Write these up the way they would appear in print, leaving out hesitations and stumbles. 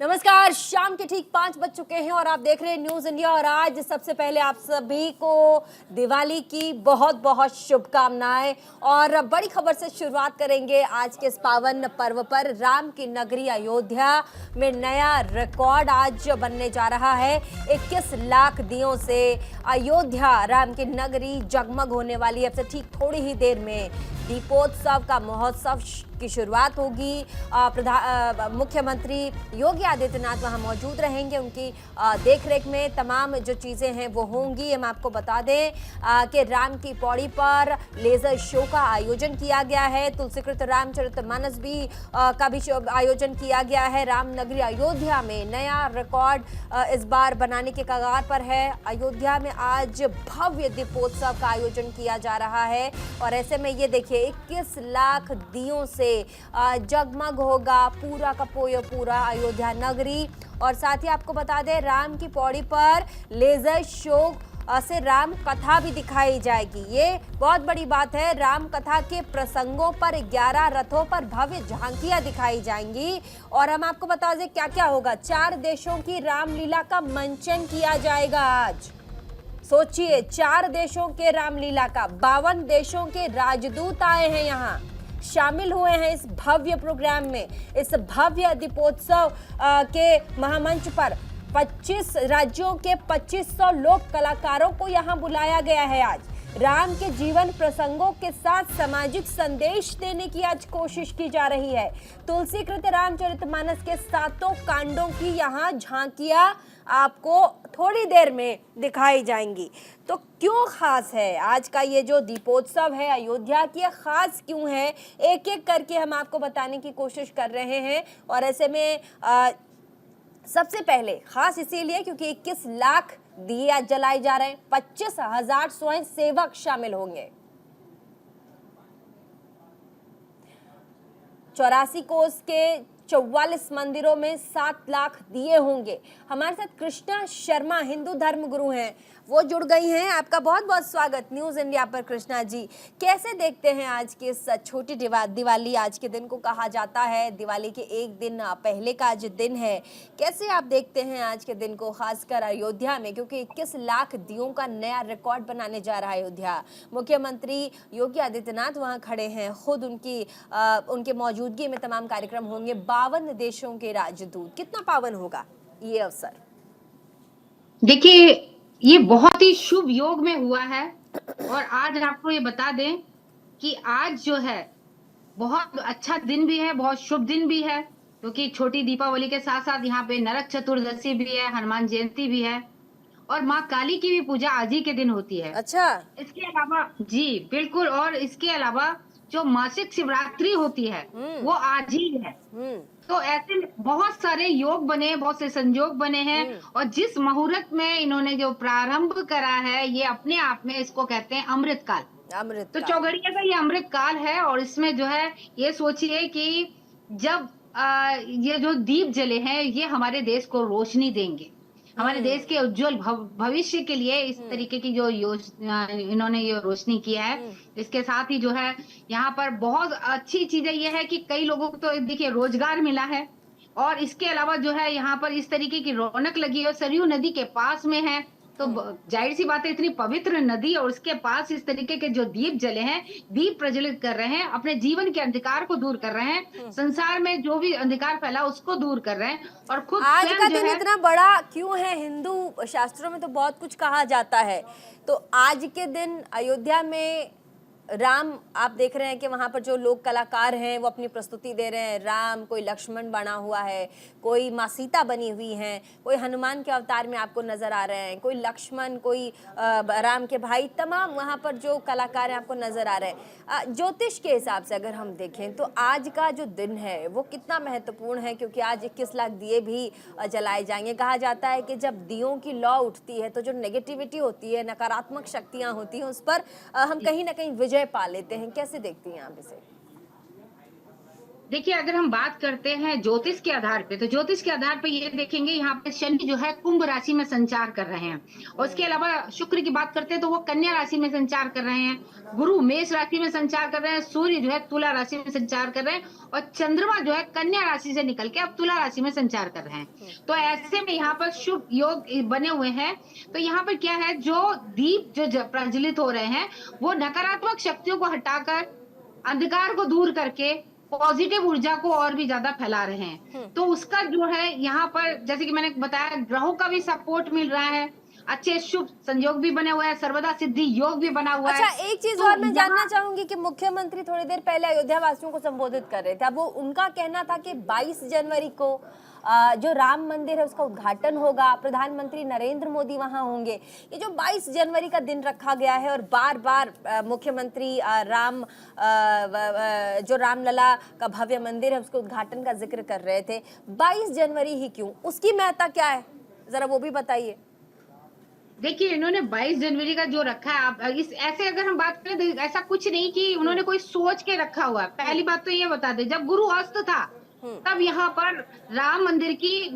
नमस्कार। शाम के ठीक 5 बज चुके हैं और आप देख रहे हैं न्यूज इंडिया। और आज सबसे पहले आप सभी को दिवाली की बहुत बहुत शुभकामनाएं। और बड़ी खबर से शुरुआत करेंगे आज के इस पावन पर्व पर। राम की नगरी अयोध्या में नया रिकॉर्ड आज बनने जा रहा है। 21 लाख दियों से अयोध्या राम की नगरी जगमग होने वाली है। अब से ठीक थोड़ी ही देर में दीपोत्सव का महोत्सव की शुरुआत होगी। मुख्यमंत्री योगी आदित्यनाथ वहां मौजूद रहेंगे। उनकी देखरेख में तमाम जो चीजें हैं वो होंगी। हम आपको बता दें कि राम की पौड़ी पर लेजर शो का आयोजन किया गया है। तुलसीकृत रामचरितमानस भी का भी आयोजन किया गया है। रामनगरी अयोध्या में नया रिकॉर्ड इस बार बनाने के कगार पर है। अयोध्या में आज भव्य दीपोत्सव का आयोजन किया जा रहा है और ऐसे में ये देखिए 21 लाख दियों से जगमग होगा पूरा का पूरा अयोध्या नगरी। और साथ ही आपको बता दें राम की पौड़ी पर लेजर शो से राम कथा भी दिखाई जाएगी। ये बहुत बड़ी बात है। राम कथा के प्रसंगों पर 11 रथों पर भव्य झांकियां दिखाई जाएंगी। और हम आपको बता दें क्या क्या होगा। 4 देशों की रामलीला का मंचन किया जाएगा आज। सोचिए 4 देशों के रामलीला का 52 देशों के राजदूत आए हैं, यहाँ शामिल हुए हैं इस भव्य प्रोग्राम में। इस भव्य दीपोत्सव के महामंच पर 25 राज्यों के 2500 लोक कलाकारों को यहाँ बुलाया गया है। आज राम के जीवन प्रसंगों के साथ सामाजिक संदेश देने की आज कोशिश की जा रही है। तुलसीकृत रामचरितमानस के 7 कांडों की यहाँ झांकियां आपको थोड़ी देर में दिखाई जाएंगी। तो क्यों खास है आज का ये जो दीपोत्सव है अयोध्या की, खास क्यों है, एक एक करके हम आपको बताने की कोशिश कर रहे हैं। और ऐसे में सबसे पहले खास इसीलिए क्योंकि 21 लाख दिए आज जलाए जा रहे हैं। 25,000 स्वयं सेवक शामिल होंगे। 84 कोस के 44 मंदिरों में 7 लाख दिए होंगे। हमारे साथ कृष्णा शर्मा हिंदू धर्म गुरु हैं, वो जुड़ गई हैं। आपका बहुत बहुत स्वागत न्यूज इंडिया पर कृष्णा जी। कैसे देखते हैं आज की इस छोटी दिवाली, आज के दिन को कहा जाता है दिवाली के एक दिन पहले का आज दिन है। कैसे आप देखते हैं आज के दिन को, खासकर अयोध्या में, क्योंकि 21 लाख दियों का नया रिकॉर्ड बनाने जा रहा है अयोध्या। मुख्यमंत्री योगी आदित्यनाथ वहां खड़े हैं, खुद उनके मौजूदगी में तमाम कार्यक्रम होंगे। 52 देशों के राजदूत, कितना पावन होगा ये अवसर। देखिए ये बहुत ही शुभ योग में हुआ है। और आज आपको ये बता दें कि आज जो है बहुत अच्छा दिन भी है, बहुत शुभ दिन भी है, क्योंकि छोटी दीपावली के साथ साथ यहाँ पे नरक चतुर्दशी भी है, हनुमान जयंती भी है और माँ काली की भी पूजा आज ही के दिन होती है। अच्छा, इसके अलावा जी बिल्कुल, और इसके अलावा जो मासिक शिवरात्रि होती है वो आज ही है। तो ऐसे बहुत सारे योग बने, बहुत से संयोग बने हैं। और जिस मुहूर्त में इन्होंने जो प्रारंभ करा है ये अपने आप में इसको कहते हैं अमृत काल। तो चौघड़िया का ये अमृत काल है। और इसमें जो है ये सोचिए कि जब ये जो दीप जले हैं ये हमारे देश को रोशनी देंगे, हमारे देश के उज्जवल भविष्य के लिए इस तरीके की जो योजना इन्होंने ये रोशनी किया है। इसके साथ ही जो है यहाँ पर बहुत अच्छी चीजें ये है कि कई लोगों को तो देखिए रोजगार मिला है। और इसके अलावा जो है यहाँ पर इस तरीके की रौनक लगी है, सरयू नदी के पास में है, तो जाहिर सी बात है इतनी पवित्र नदी और उसके पास इस तरीके के जो दीप जले हैं, दीप प्रज्वलित कर रहे हैं, अपने जीवन के अंधकार को दूर कर रहे हैं, संसार में जो भी अंधकार फैला उसको दूर कर रहे हैं। और खुद आज का दिन इतना बड़ा क्यों है? हिंदू शास्त्रों में तो बहुत कुछ कहा जाता है। तो आज के दिन अयोध्या में राम, आप देख रहे हैं कि वहाँ पर जो लोक कलाकार हैं वो अपनी प्रस्तुति दे रहे हैं। राम, कोई लक्ष्मण बना हुआ है, कोई माँ सीता बनी हुई हैं, कोई हनुमान के अवतार में आपको नजर आ रहे हैं, कोई लक्ष्मण, कोई राम के भाई, तमाम वहाँ पर जो कलाकार हैं आपको नजर आ रहे हैं। ज्योतिष के हिसाब से अगर हम देखें तो आज का जो दिन है वो कितना महत्वपूर्ण है, क्योंकि आज 21 लाख दिए भी जलाए जाएंगे। कहा जाता है कि जब दियों की लौ उठती है तो जो नेगेटिविटी होती है, नकारात्मक शक्तियाँ होती हैं, उस पर हम कहीं ना कहीं विजय पा लेते हैं। कैसे देखती हैं आप इसे? देखिए, अगर हम बात करते हैं ज्योतिष के आधार पे, तो ज्योतिष के आधार पे ये देखेंगे, यहाँ पे शनि जो है कुंभ राशि में संचार कर रहे हैं। और उसके अलावा शुक्र की बात करते हैं तो वो कन्या राशि में संचार कर रहे हैं। गुरु मेष राशि में संचार कर रहे हैं। सूर्य जो है तुला राशि में संचार कर रहे हैं। और चंद्रमा जो है कन्या राशि से निकल के अब तुला राशि में संचार कर रहे हैं। तो ऐसे में यहाँ पर शुभ योग बने हुए हैं। तो यहाँ पर क्या है, जो दीप जो प्रज्वलित हो रहे हैं, वो नकारात्मक शक्तियों को हटाकर, अंधकार को दूर करके पॉजिटिव ऊर्जा को और भी ज्यादा फैला रहे हैं। तो उसका जो है यहाँ पर, जैसे कि मैंने बताया, ग्रहों का भी सपोर्ट मिल रहा है, अच्छे शुभ संयोग भी बने हुए हैं, सर्वदा सिद्धि योग भी बना हुआ है। अच्छा, एक चीज तो और मैं जानना चाहूंगी कि मुख्यमंत्री थोड़ी देर पहले अयोध्या वासियों को संबोधित कर रहे थे। अब वो उनका कहना था कि 22 जनवरी को जो राम मंदिर है उसका उद्घाटन होगा, प्रधानमंत्री नरेंद्र मोदी वहां होंगे। ये जो 22 जनवरी का दिन रखा गया है और बार बार मुख्यमंत्री जो रामलला का भव्य मंदिर है उसके उद्घाटन का जिक्र कर रहे थे, 22 जनवरी ही क्यों? उसकी महत्ता क्या है, जरा वो भी बताइए। देखिए, इन्होंने 22 जनवरी का जो रखा है, आप इस ऐसे अगर हम बात करें तो ऐसा कुछ नहीं कि उन्होंने कोई सोच के रखा हुआ है। पहली बात तो ये बता दें, जब गुरु अस्त था तब यहाँ पर राम मंदिर की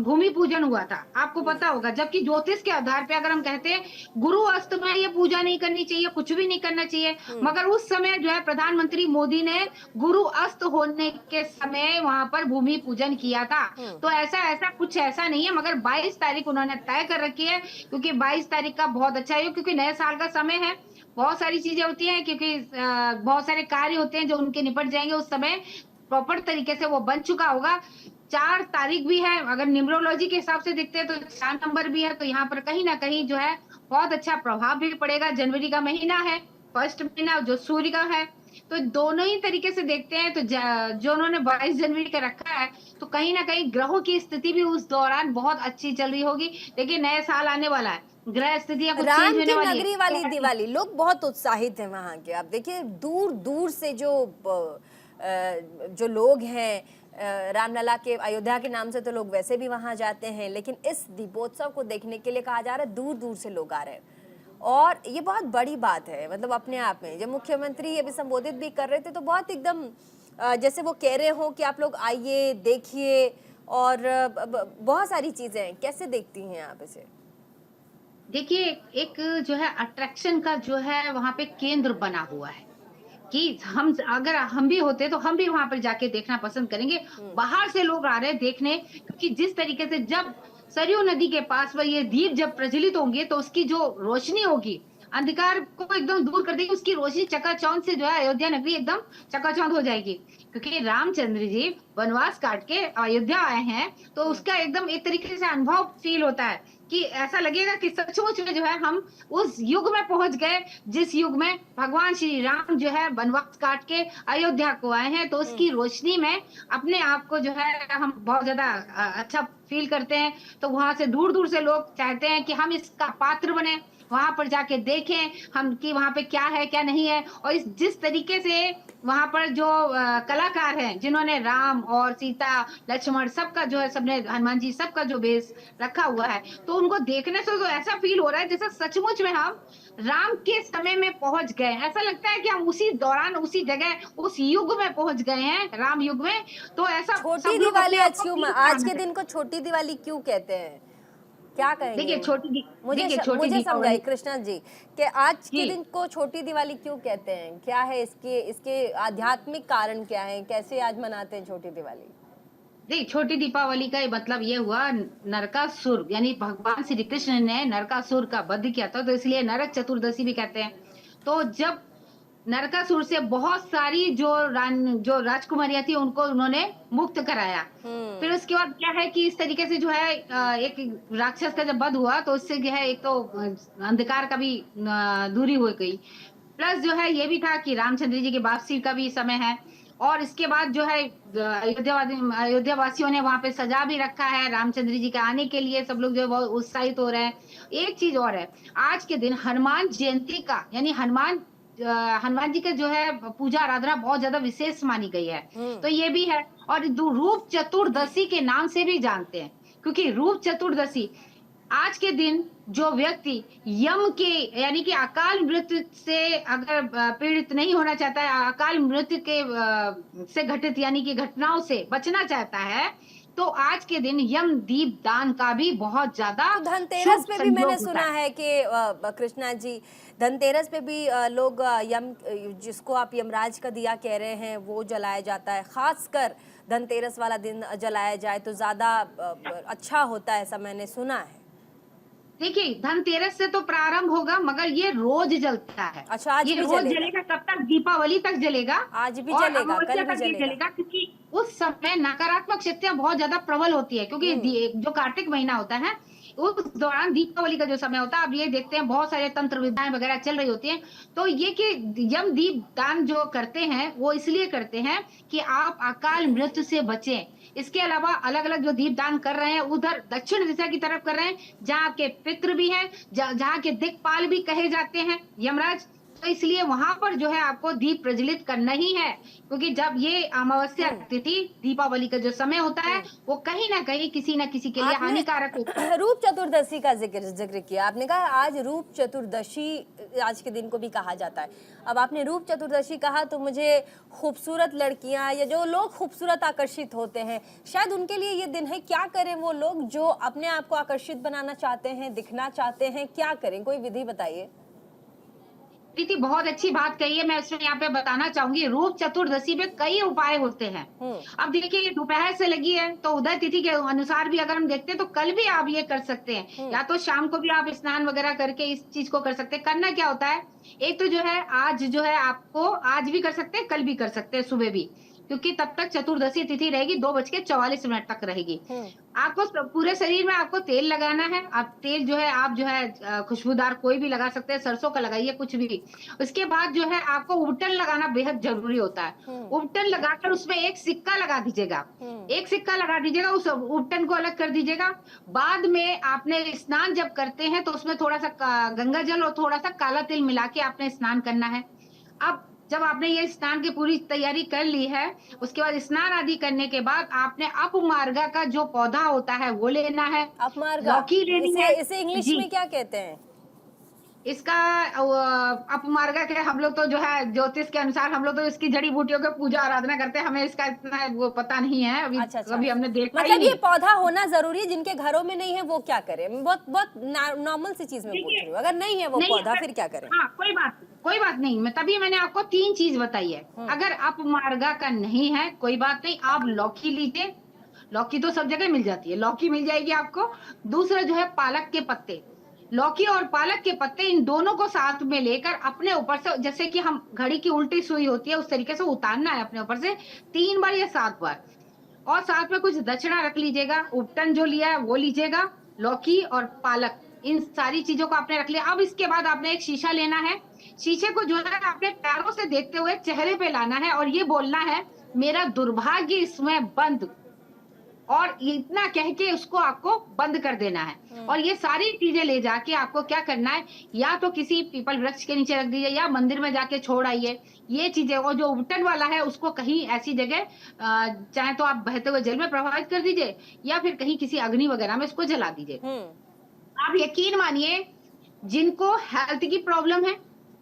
भूमि पूजन हुआ था, आपको पता होगा। जबकि ज्योतिष के आधार पे अगर हम कहते हैं गुरु अस्त में ये पूजा नहीं करनी चाहिए, कुछ भी नहीं करना चाहिए, मगर उस समय जो है प्रधानमंत्री मोदी ने गुरु अस्त होने के समय वहां पर भूमि पूजन किया था। तो ऐसा कुछ ऐसा नहीं है, मगर 22 तारीख उन्होंने तय कर रखी है, क्योंकि 22 तारीख का बहुत अच्छा है, क्योंकि नए साल का समय है, बहुत सारी चीजें होती हैं, क्योंकि बहुत सारे कार्य होते हैं जो उनके निपट जाएंगे उस समय, प्रॉपर तरीके से वो बन चुका होगा। 4 तारीख भी है, अगर न्यूमरोलॉजी के हिसाब से देखते हैं तो 4 नंबर भी है, तो यहाँ पर कहीं ना कहीं जो है बहुत अच्छा प्रभाव भी पड़ेगा। जनवरी का महीना है, फर्स्ट महीना जो सूर्य का है, तो दोनों ही तरीके से देखते हैं। तो जो उन्होंने 22 जनवरी का रखा है, तो कहीं ना कहीं ग्रहों की स्थिति भी उस दौरान बहुत अच्छी चल रही होगी। देखिए, नया साल आने वाला है, ग्रह स्थितियां कुछ चेंज होने वाली है। नगरी वाली दिवाली, लोग बहुत उत्साहित हैं वहां के। आप देखिए, दूर दूर से जो लोग हैं, रामलला के अयोध्या के नाम से तो लोग वैसे भी वहां जाते हैं, लेकिन इस दीपोत्सव को देखने के लिए कहा जा रहा है दूर दूर से लोग आ रहे हैं। और ये बहुत बड़ी बात है, मतलब अपने आप में। जब मुख्यमंत्री अभी संबोधित भी कर रहे थे तो बहुत एकदम जैसे वो कह रहे हो कि आप लोग आइए, देखिए, और बहुत सारी चीजें हैं। कैसे देखती हैं आप इसे? देखिए, एक जो है अट्रैक्शन का जो है वहां पे केंद्र बना हुआ है, कि अगर हम भी होते तो हम भी वहां पर जाके देखना पसंद करेंगे। बाहर से लोग आ रहे हैं देखने, क्योंकि जिस तरीके से जब सरयू नदी के पास पर ये दीप जब प्रज्वलित होंगे, तो उसकी जो रोशनी होगी अंधकार को एकदम दूर कर देगी। उसकी रोशनी चकाचौंध से जो है अयोध्या नगरी एकदम चकाचौंध हो जाएगी, क्योंकि रामचंद्र जी वनवास काट के अयोध्या आए हैं, तो उसका एकदम एक तरीके से अनुभव फील होता है कि ऐसा लगेगा कि सचमुच में जो है हम उस युग में पहुंच गए, जिस युग में भगवान श्री राम जो है वनवास काट के अयोध्या को आए हैं। तो उसकी रोशनी में अपने आप को जो है हम बहुत ज्यादा अच्छा फील करते हैं। तो वहां से दूर दूर से लोग चाहते हैं कि हम इसका पात्र बने, वहां पर जाके देखें हम कि वहां पे क्या है क्या नहीं है। और इस जिस तरीके से वहां पर जो कलाकार हैं, जिन्होंने राम और सीता लक्ष्मण सबका जो है, सबने हनुमान जी सबका जो भेष रखा हुआ है, तो उनको देखने से तो ऐसा फील हो रहा है जैसे सचमुच में हम राम के समय में पहुंच गए। ऐसा लगता है कि हम उसी दौरान, उसी जगह, उस युग में पहुंच गए हैं, राम युग में। तो ऐसा छोटी दिवाली आज के दिन को छोटी दिवाली क्यों कहते हैं, क्या कहेंगे? देखिए, मुझे समझाइए कृष्णा जी कि आज के दिन को छोटी दिवाली क्यों कहते हैं, क्या है इसके आध्यात्मिक कारण क्या है, कैसे आज मनाते हैं छोटी दिवाली? देखिए, छोटी दीपावली का मतलब ये हुआ, नरकासुर यानी भगवान श्री कृष्ण ने नरकासुर का वध किया था, तो इसलिए नरक चतुर्दशी भी कहते हैं। तो जब नरकासुर से बहुत सारी जो राजकुमारियां थी उनको उन्होंने मुक्त कराया। फिर उसके बाद क्या है कि इस तरीके से जो है एक राक्षस का जब वध हुआ, तो उससे जो है एक तो अंधकार का भी दूरी हो गई, प्लस जो है ये भी था कि रामचंद्र जी की वापसी का भी समय है। और इसके बाद जो है अयोध्या वासियों ने वहां पे सजा भी रखा है रामचंद्र जी के आने के लिए, सब लोग जो है बहुत उत्साहित हो रहे हैं। एक चीज और है, आज के दिन हनुमान जयंती का, यानी हनुमान जी के जो है पूजा आराधना बहुत ज्यादा विशेष मानी गई है, तो ये भी है। और रूप चतुर्दशी के नाम से भी जानते हैं, क्योंकि रूप चतुर्दशी आज के दिन जो व्यक्ति यम के यानी कि अकाल मृत्यु से अगर पीड़ित नहीं होना चाहता है, अकाल मृत्यु के से घटित यानी कि घटनाओं से बचना चाहता है, तो आज के दिन यम दीप दान का भी बहुत ज्यादा तो धनतेरस शुभ पे भी मैंने संयोग होता सुना है। है कि कृष्णा जी, धनतेरस पे भी लोग यम, जिसको आप यमराज का दिया कह रहे हैं, वो जलाया जाता है। खासकर धनतेरस वाला दिन जलाया जाए तो ज्यादा अच्छा होता है, ऐसा मैंने सुना है। देखिए, धनतेरस से तो प्रारंभ होगा, मगर ये रोज जलता है। अच्छा, आज ये भी रोज जलेगा? जलेगा, कब तक? दीपावली तक जलेगा। आज भी और जलेगा, कल अमावस्या भी तक ये जलेगा? जलेगा, क्योंकि उस समय नकारात्मक शक्तियां बहुत ज्यादा प्रबल होती है, क्योंकि जो कार्तिक महीना होता है, उस दौरान दीपावली का जो समय होता है, आप ये देखते हैं बहुत सारे तंत्र विद्याएं वगैरह चल रही होती हैं। तो ये कि यम दीप दान जो करते हैं, वो इसलिए करते हैं कि आप अकाल मृत्यु से बचें। इसके अलावा अलग अलग जो दीप दान कर रहे हैं, उधर दक्षिण दिशा की तरफ कर रहे हैं, जहाँ आपके पितृ भी हैं, जहाँ के दिक्पाल भी कहे जाते हैं, यमराज। तो इसलिए वहां पर जो है आपको दीप प्रज्वलित करना ही है, क्योंकि जब ये अमावस्या तिथि दीपावली का जो समय होता है, वो कहीं ना कहीं किसी न किसी के लिए आपने हानिकारक होता है। रूप चतुर्दशी का जिक्र किया, आपने कहा आज रूप चतुर्दशी आज के दिन को भी कहा जाता है। अब आपने रूप चतुर्दशी कहा तो मुझे खूबसूरत लड़कियां या जो लोग खूबसूरत आकर्षित होते हैं, शायद उनके लिए ये दिन है। क्या करें वो लोग जो अपने आप को आकर्षित बनाना चाहते हैं, दिखना चाहते हैं, क्या करें? कोई विधि बताइए। प्रीति, बहुत अच्छी बात कही है। मैं इसमें यहाँ पे बताना चाहूंगी, रूप चतुर्दशी पे कई उपाय होते हैं। अब देखिए, ये दोपहर से लगी है, तो उदय तिथि के अनुसार भी अगर हम देखते हैं तो कल भी आप ये कर सकते हैं, या तो शाम को भी आप स्नान वगैरह करके इस चीज को कर सकते हैं। करना क्या होता है, एक तो जो है आज जो है आपको आज भी कर सकते हैं, कल भी कर सकते हैं, सुबह भी, क्योंकि तब तक चतुर्दशी तिथि रहेगी, 2:44 तक रहेगी। आपको पूरे शरीर में आपको तेल लगाना है। आप तेल जो है आप जो है खुशबूदार कोई भी लगा सकते हैं, सरसों का लगाइए, कुछ भी। उसके बाद जो है आपको उपटन लगाना बेहद जरूरी होता है। उपटन लगाकर उसमें एक सिक्का लगा दीजिएगा, एक सिक्का लगा दीजिएगा, उस उपटन को अलग कर दीजिएगा। बाद में आपने स्नान जब करते हैं तो उसमें थोड़ा सा गंगा जल और थोड़ा सा काला तिल मिला के आपने स्नान करना है। अब जब आपने ये स्नान की पूरी तैयारी कर ली है, उसके बाद स्नान आदि करने के बाद आपने अपमार्गा का जो पौधा होता है वो लेना है, अपमार्गा, लौकी लेनी है। इसे इंग्लिश जी, में क्या कहते हैं? इसका अपमार्गा के हम लोग तो जो है ज्योतिष के अनुसार हम लोग तो इसकी जड़ी बूटियों की पूजा आराधना करते हैं, हमें इसका इतना वो पता नहीं है, अभी अच्छा अच्छा, कभी हमने देखा ही मतलब ये नहीं। पौधा होना जरूरी है, जिनके घरों में नहीं है वो क्या करें? बहुत बहुत नॉर्मल सी चीज में पूछ देखिए, रही हूँ, अगर नहीं है वो नहीं पौधा अगर फिर क्या करें? हाँ, कोई बात नहीं, मैं तभी मैंने आपको 3 चीज बताई है। अगर अपमार्गा का नहीं है, कोई बात नहीं, आप लौकी लीजिए। लौकी तो सब जगह मिल जाती है, लौकी मिल जाएगी आपको। दूसरा जो है पालक के पत्ते, लौकी और पालक के पत्ते, इन दोनों को साथ में लेकर अपने ऊपर से, जैसे कि हम घड़ी की उल्टी सुई होती है उस तरीके से उतारना है अपने ऊपर से 3 बार या 7 बार। और साथ में कुछ दक्षिणा रख लीजिएगा, उपटन जो लिया है वो लीजिएगा, लौकी और पालक, इन सारी चीजों को आपने रख लिया। अब इसके बाद आपने एक शीशा लेना है, शीशे को जो है आपने पैरों से देखते हुए चेहरे पे लाना है और ये बोलना है, मेरा दुर्भाग्य इसमें बंद, और ये इतना कह के उसको आपको बंद कर देना है। और ये सारी चीजें ले जाके आपको क्या करना है, या तो किसी पीपल वृक्ष के नीचे रख दीजिए या मंदिर में जाके छोड़ आइए ये चीजें। और जो उपटन वाला है उसको कहीं ऐसी जगह चाहे तो आप बहते हुए जल में प्रवाहित कर दीजिए, या फिर कहीं किसी अग्नि वगैरह में इसको जला दीजिए। आप यकीन मानिए, जिनको हेल्थ की प्रॉब्लम है,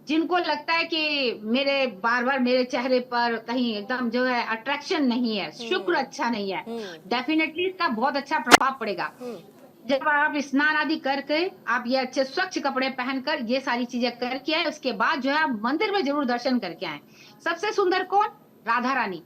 जिनको लगता है कि मेरे बार बार मेरे चेहरे पर कहीं एकदम जो है अट्रैक्शन नहीं है, शुक्र अच्छा नहीं है, डेफिनेटली इसका बहुत अच्छा प्रभाव पड़ेगा। जब आप स्नान आदि करके आप ये अच्छे स्वच्छ कपड़े पहनकर ये सारी चीजें करके आए, उसके बाद जो है आप मंदिर में जरूर दर्शन करके आए। सबसे सुंदर कौन? राधा रानी।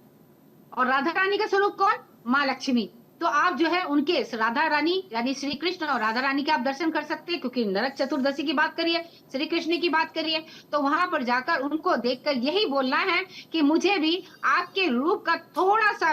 और राधा रानी का स्वरूप कौन? माँ लक्ष्मी। तो आप जो है उनके राधा रानी यानी श्री कृष्ण और राधा रानी के आप दर्शन कर सकते हैं, क्योंकि नरक चतुर्दशी की बात करिए, श्री कृष्ण की बात करिए, तो वहां पर जाकर उनको देखकर यही बोलना है कि मुझे भी आपके रूप का थोड़ा सा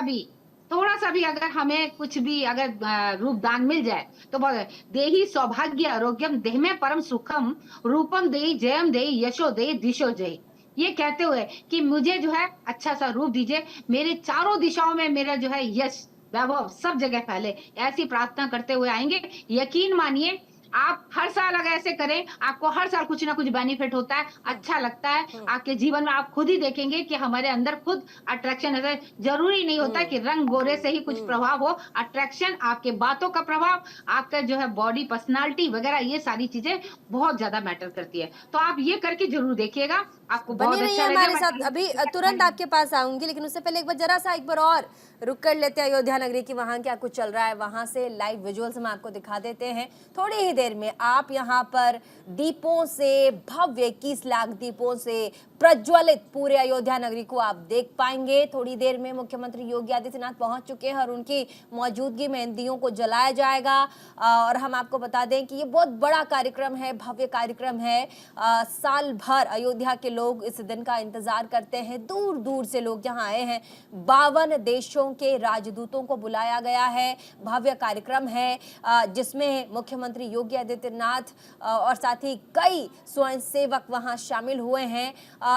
भी अगर हमें कुछ भी अगर रूप दान मिल जाए तो बहुत। देहि सौभाग्य आरोग्यम देह में परम सुखम, रूपम देहि जयम देहि यशो देहि दिशो जय। ये कहते हुए कि मुझे जो है अच्छा सा रूप दीजिए, मेरे चारों दिशाओं में मेरा जो है यश वैभव सब जगह फैले, ऐसी प्रार्थना करते हुए आएंगे। यकीन मानिए आप हर साल अगर ऐसे करें, आपको हर साल कुछ ना कुछ बेनिफिट होता है, अच्छा लगता है आपके जीवन में। आप खुद ही देखेंगे कि हमारे अंदर खुद अट्रैक्शन है। जरूरी नहीं होता कि रंग गोरे से ही कुछ प्रभाव हो। अट्रैक्शन, आपके बातों का प्रभाव, आपका जो है बॉडी पर्सनालिटी वगैरह, ये सारी चीजें बहुत ज्यादा मैटर करती है। तो आप ये करके जरूर देखिएगा, आपको बनी बहुत रहिए अच्छा हमारे लगेगा। साथ, अभी तुरंत आपके पास आऊंगी, लेकिन उससे पहले एक बार और रुक कर लेते हैं अयोध्या नगरी की, वहां क्या कुछ चल रहा है, वहां से लाइव विजुअल्स हम आपको दिखा देते हैं। थोड़ी ही देर में आप यहां पर दीपों से, भव्य 21 लाख दीपों से प्रज्वलित पूरे अयोध्या नगरी को आप देख पाएंगे। थोड़ी देर में मुख्यमंत्री योगी आदित्यनाथ पहुंच चुके हैं और उनकी मौजूदगी में इन दियों को जलाया जाएगा। और हम आपको बता दें कि ये बहुत बड़ा कार्यक्रम है, भव्य कार्यक्रम है। साल भर अयोध्या के लोग इस दिन का इंतजार करते हैं, दूर दूर से लोग यहाँ आए हैं। 52 देशों के राजदूतों को बुलाया गया है। भव्य कार्यक्रम है जिसमें मुख्यमंत्री योगी आदित्यनाथ और साथ ही कई स्वयंसेवक वहां शामिल हुए हैं।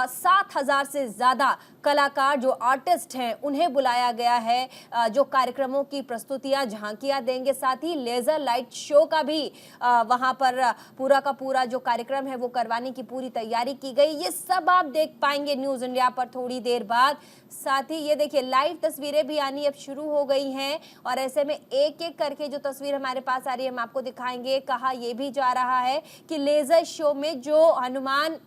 7,000 से ज्यादा कलाकार जो आर्टिस्ट हैं उन्हें बुलाया गया है, जो कार्यक्रमों की प्रस्तुतियां, झांकियां देंगे। साथ ही लेजर लाइट शो का भी वहां पर पूरा का पूरा जो कार्यक्रम है वो करवाने की पूरी तैयारी की गई। ये सब आप देख पाएंगे न्यूज इंडिया पर थोड़ी देर बाद। साथ ही ये देखिए लाइव तस्वीरें भी आनी अब शुरू हो गई हैं और ऐसे में एक एक करके जो तस्वीर हमारे पास आ रही है हम आपको दिखाएंगे। कहा यह भी जा रहा है कि लेजर शो में जो हनुमान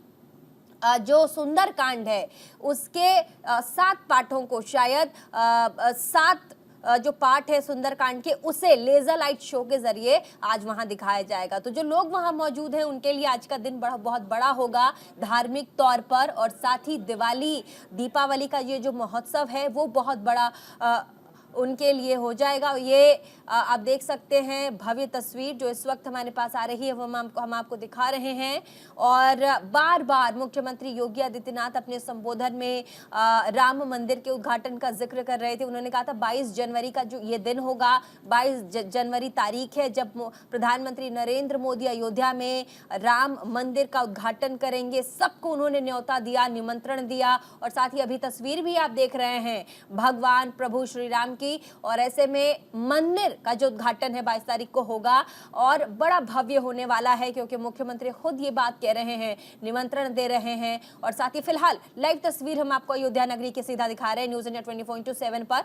जो सुंदरकांड है उसके 7 पाठों को, शायद 7 जो पार्ट है सुंदरकांड के, उसे लेजर लाइट शो के जरिए आज वहां दिखाया जाएगा। तो जो लोग वहां मौजूद हैं उनके लिए आज का दिन बहुत बड़ा होगा धार्मिक तौर पर। और साथ ही दिवाली, दीपावली का ये जो महोत्सव है वो बहुत बड़ा उनके लिए हो जाएगा। ये आप देख सकते हैं भव्य तस्वीर जो इस वक्त हमारे पास आ रही है वो हम आपको दिखा रहे हैं। और बार बार मुख्यमंत्री योगी आदित्यनाथ अपने संबोधन में राम मंदिर के उद्घाटन का जिक्र कर रहे थे। उन्होंने कहा था 22 जनवरी का जो ये दिन होगा, 22 जनवरी तारीख है जब प्रधानमंत्री नरेंद्र मोदी अयोध्या में राम मंदिर का उद्घाटन करेंगे। सबको उन्होंने न्योता दिया, निमंत्रण दिया। और साथ ही अभी तस्वीर भी आप देख रहे हैं भगवान प्रभु श्री राम की। और ऐसे में मंदिर का जो उद्घाटन है 22 तारीख को होगा और बड़ा भव्य होने वाला है, क्योंकि मुख्यमंत्री खुद ये बात कह रहे हैं, निमंत्रण दे रहे हैं। और साथ ही फिलहाल लाइव तस्वीर हम आपको अयोध्या नगरी के सीधा दिखा रहे हैं न्यूज इंडिया 24/7 पर।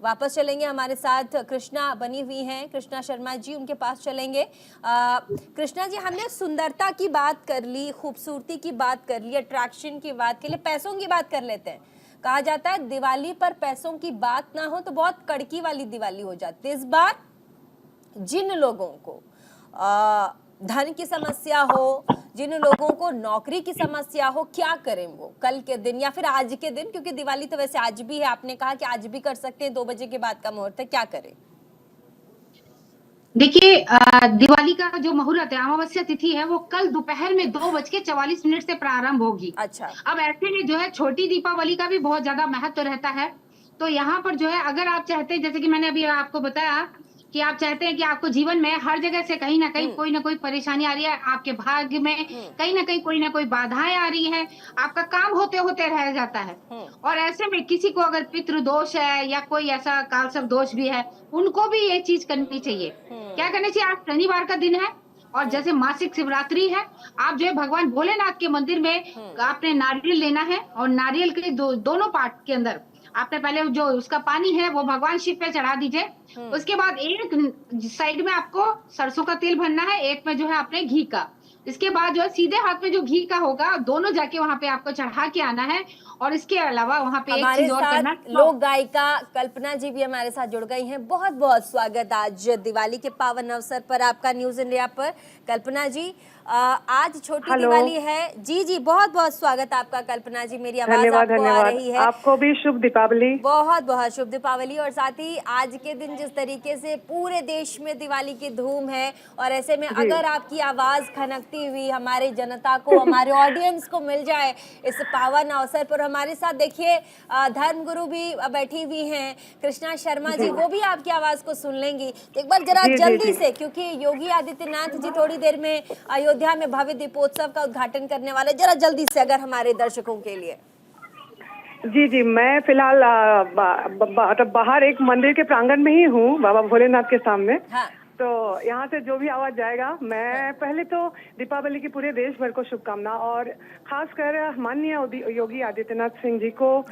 वापस चलेंगे, हमारे साथ कृष्णा बनी हुई हैं, कृष्णा शर्मा जी, उनके पास चलेंगे। कृष्णा जी, हमने सुंदरता की बात कर ली, खूबसूरती की बात कर ली, अट्रैक्शन की बात कर ली, पैसों की बात कर लेते हैं। कहा जाता है दिवाली पर पैसों की बात ना हो तो बहुत कड़की वाली दिवाली हो जाती है। इस बार जिन लोगों को धन की समस्या हो, जिन लोगों को नौकरी की समस्या हो, क्या करें वो कल के दिन या फिर आज के दिन, क्योंकि दिवाली तो वैसे आज भी है, आपने कहा कि आज भी कर सकते हैं, 2 बजे के बाद का मुहूर्त है, क्या करें? देखिए दिवाली का जो मुहूर्त है, अमावस्या तिथि है, वो कल दोपहर में 2:44 से प्रारंभ होगी। अच्छा। अब ऐसे में जो है छोटी दीपावली का भी बहुत ज्यादा महत्व रहता है। तो यहाँ पर जो है अगर आप चाहते हैं, जैसे कि मैंने अभी आपको बताया कि आप चाहते हैं कि आपको जीवन में हर जगह से कहीं ना कहीं कोई ना कोई परेशानी आ रही है, आपके भाग्य में कहीं ना कोई बाधाएं आ रही है, आपका काम होते होते रह जाता है। और ऐसे में किसी को अगर पितृ दोष है या कोई ऐसा कालसर्प दोष भी है, उनको भी ये चीज करनी चाहिए। क्या करनी चाहिए? आज शनिवार का दिन है और जैसे मासिक शिवरात्रि है, आप जो है भगवान भोलेनाथ के मंदिर में आपने नारियल लेना है और नारियल के दोनों पार्ट के अंदर आपने पहले जो उसका पानी है वो भगवान शिव पे चढ़ा दीजिए। उसके बाद एक साइड में आपको सरसों का तेल भरना है, एक में जो है आपने घी का। इसके बाद जो है सीधे हाथ में जो घी का होगा, दोनों जाके वहां पे आपको चढ़ा के आना है। और इसके अलावा वहां पे एक चीज और करना, लोक गायिका कल्पना जी भी हमारे साथ जुड़ गई हैं। बहुत बहुत स्वागत आज दिवाली के पावन अवसर पर आपका न्यूज इंडिया पर। कल्पना जी, आज छोटी दिवाली है। जी जी, बहुत बहुत स्वागत आपका कल्पना जी, मेरी आवाज आपको आ रही है? आपको भी शुभ दीपावली। बहुत बहुत शुभ दीपावली। और साथ ही आज के दिन जिस तरीके से पूरे देश में दिवाली की धूम है, और ऐसे में अगर आपकी आवाज खनकती हुई हमारी जनता को, हमारे ऑडियंस को मिल जाए इस पावन अवसर पर। हमारे साथ देखिए धर्मगुरु भी बैठी हुई हैं, कृष्णा शर्मा जी, वो भी आपकी आवाज को सुन लेंगी। एक बार जरा जल्दी से, क्योंकि योगी आदित्यनाथ जी थोड़ी देर में अयोध्या में भव्य दीपोत्सव का उद्घाटन करने वाले, जरा जल्दी से अगर हमारे दर्शकों के लिए। जी जी, मैं फिलहाल बाहर एक मंदिर के प्रांगण में ही हूँ, बाबा भोलेनाथ के सामने। हाँ। तो यहाँ से जो भी आवाज जाएगा, मैं पहले तो दीपावली की पूरे देश भर को शुभकामना, और खासकर माननीय योगी आदित्यनाथ सिंह जी को